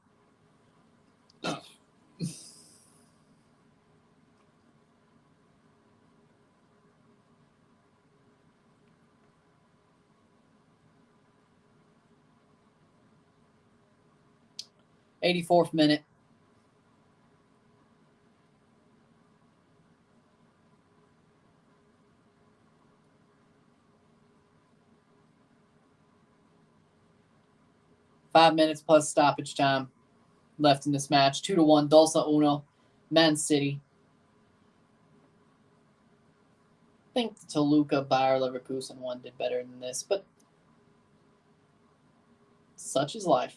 84th minute. Five minutes plus stoppage time left in this match. 2-1, Dulce Uno, Man City. I think Toluca, Bayer Leverkusen one did better than this, but such is life.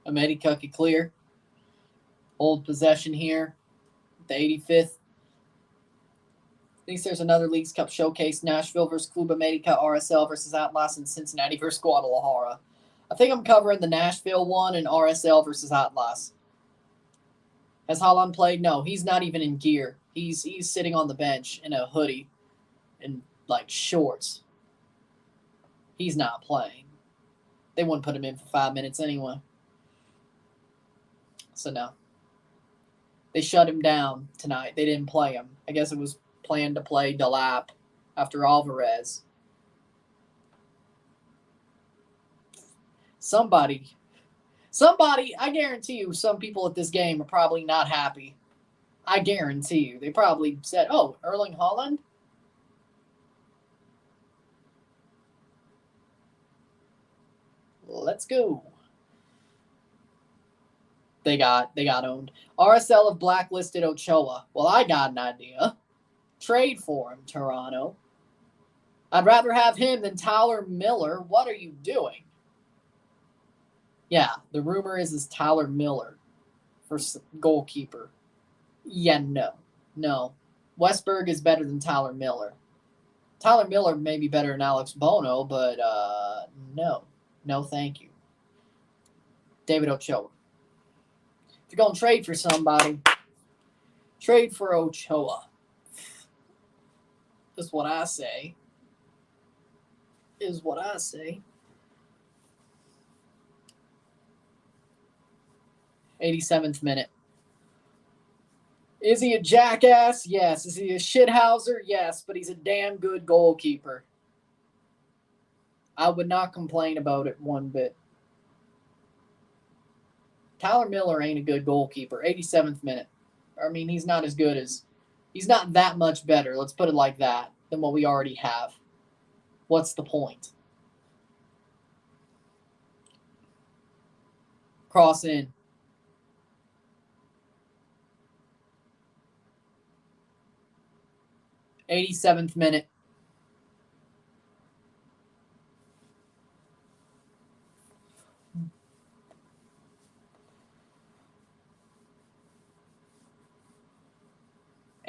América could clear. Hold possession here. The 85th. At least there's another Leagues Cup showcase. Nashville versus Club América, RSL versus Atlas, and Cincinnati versus Guadalajara. I think I'm covering the Nashville one and RSL versus Atlas. Has Haaland played? No, he's not even in gear. He's sitting on the bench in a hoodie and like shorts. He's not playing. They wouldn't put him in for 5 minutes anyway. So no. They shut him down tonight. They didn't play him. I guess it was planned to play Delap after Alvarez. Somebody, I guarantee you, some people at this game are probably not happy. I guarantee you. They probably said, oh, Erling Haaland? Let's go. They got owned. RSL have blacklisted Ochoa. Well, I got an idea. Trade for him, Toronto. I'd rather have him than Tyler Miller. What are you doing? Yeah, the rumor is Tyler Miller for goalkeeper. Yeah, no. Westberg is better than Tyler Miller. Tyler Miller may be better than Alex Bono, but no, thank you. David Ochoa. If you're going to trade for somebody, trade for Ochoa. Is what I say. 87th minute. Is he a jackass? Yes. Is he a shithouser? Yes, but he's a damn good goalkeeper. I would not complain about it one bit. Tyler Miller ain't a good goalkeeper. 87th minute. I mean, he's not as good as... He's not that much better, let's put it like that, than what we already have. What's the point? Cross in. '87th minute.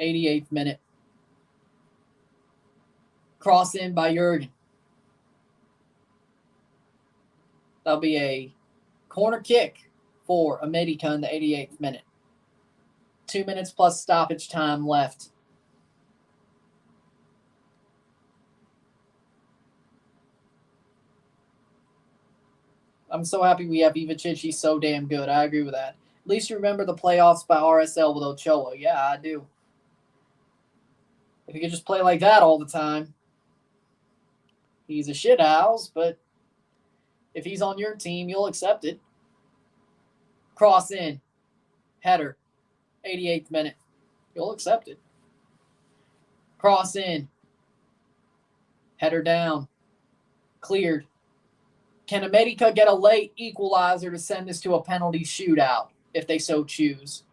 '88th minute. Cross in by Jurgen. That'll be a corner kick for América in the 88th minute. 2 minutes plus stoppage time left. I'm so happy we have Ivacic. He's so damn good. I agree with that. At least you remember the playoffs by RSL with Ochoa. Yeah, I do. If he could just play like that all the time, he's a shithouse, but if he's on your team, you'll accept it. Cross in. Header. 88th minute. You'll accept it. Cross in. Header down. Cleared. Can América get a late equalizer to send this to a penalty shootout if they so choose?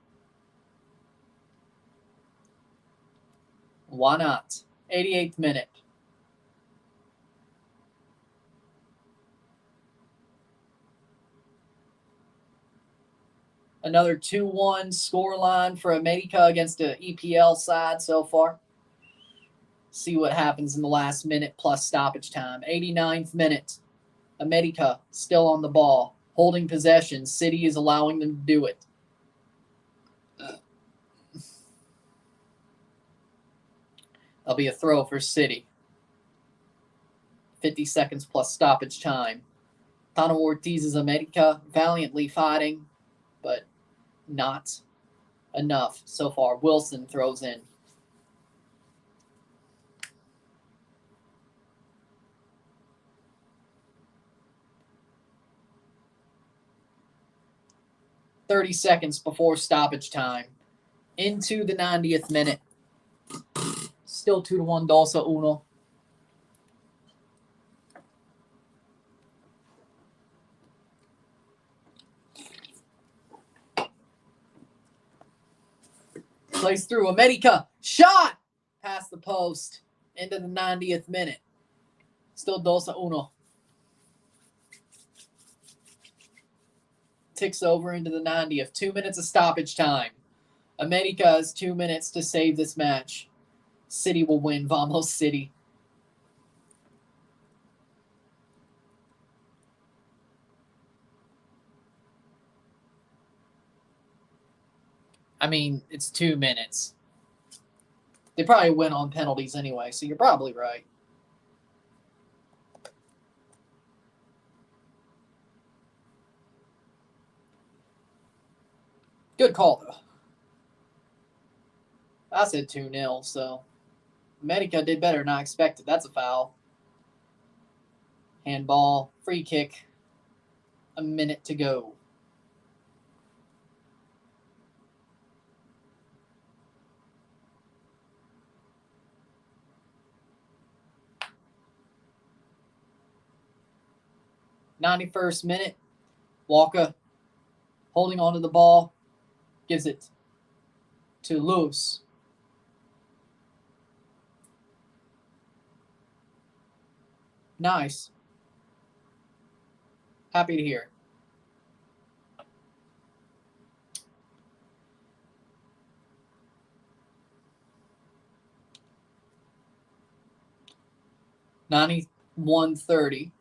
Why not? 88th minute. Another 2-1 scoreline for América against the EPL side so far. See what happens in the last minute plus stoppage time. 89th minute. América still on the ball, holding possession. City is allowing them to do it. That'll be a throw for City. 50 seconds plus stoppage time. Tano Ortiz's América valiantly fighting, but not enough so far. Wilson throws in. .30 seconds before stoppage time. Into the 90th minute. Still 2-1 Dolsa Uno. Plays through. América. Shot! Past the post. Into the 90th minute. Still Dolsa Uno. Ticks over into the 90th. 2 minutes of stoppage time. América has 2 minutes to save this match. City will win. Vamos City. I mean, it's 2 minutes. They probably win on penalties anyway, so you're probably right. Good call, though. I said 2-0, so América did better than I expected. That's a foul. Handball, free kick. A minute to go. '91st minute. Walker holding onto the ball. Gives it to Luz. Nice. Happy to hear. '91-30.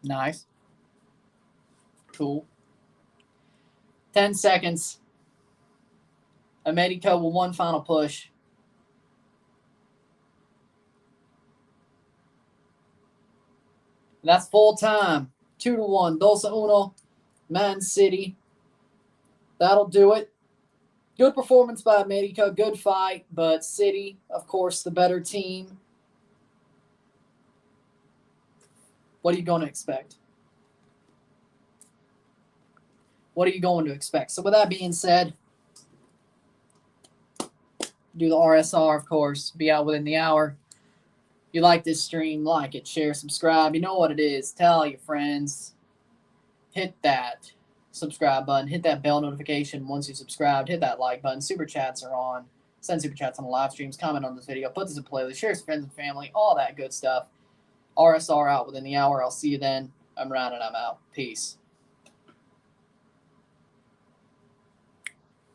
Nice. Cool. 10 seconds. América with one final push. That's full time. 2-1. Dolsa Uno. Man City. That'll do it. Good performance by América. Good fight. But City, of course, the better team. What are you going to expect? What are you going to expect? So with that being said, do the RSR, of course. Be out within the hour. If you like this stream, like it, share, subscribe. You know what it is. Tell your friends. Hit that subscribe button. Hit that bell notification once you subscribed. Hit that like button. Super chats are on. Send super chats on the live streams. Comment on this video. Put this in playlist. Share with friends and family. All that good stuff. RSR out within the hour. I'll see you then. I'm Ryan and I'm out. Peace.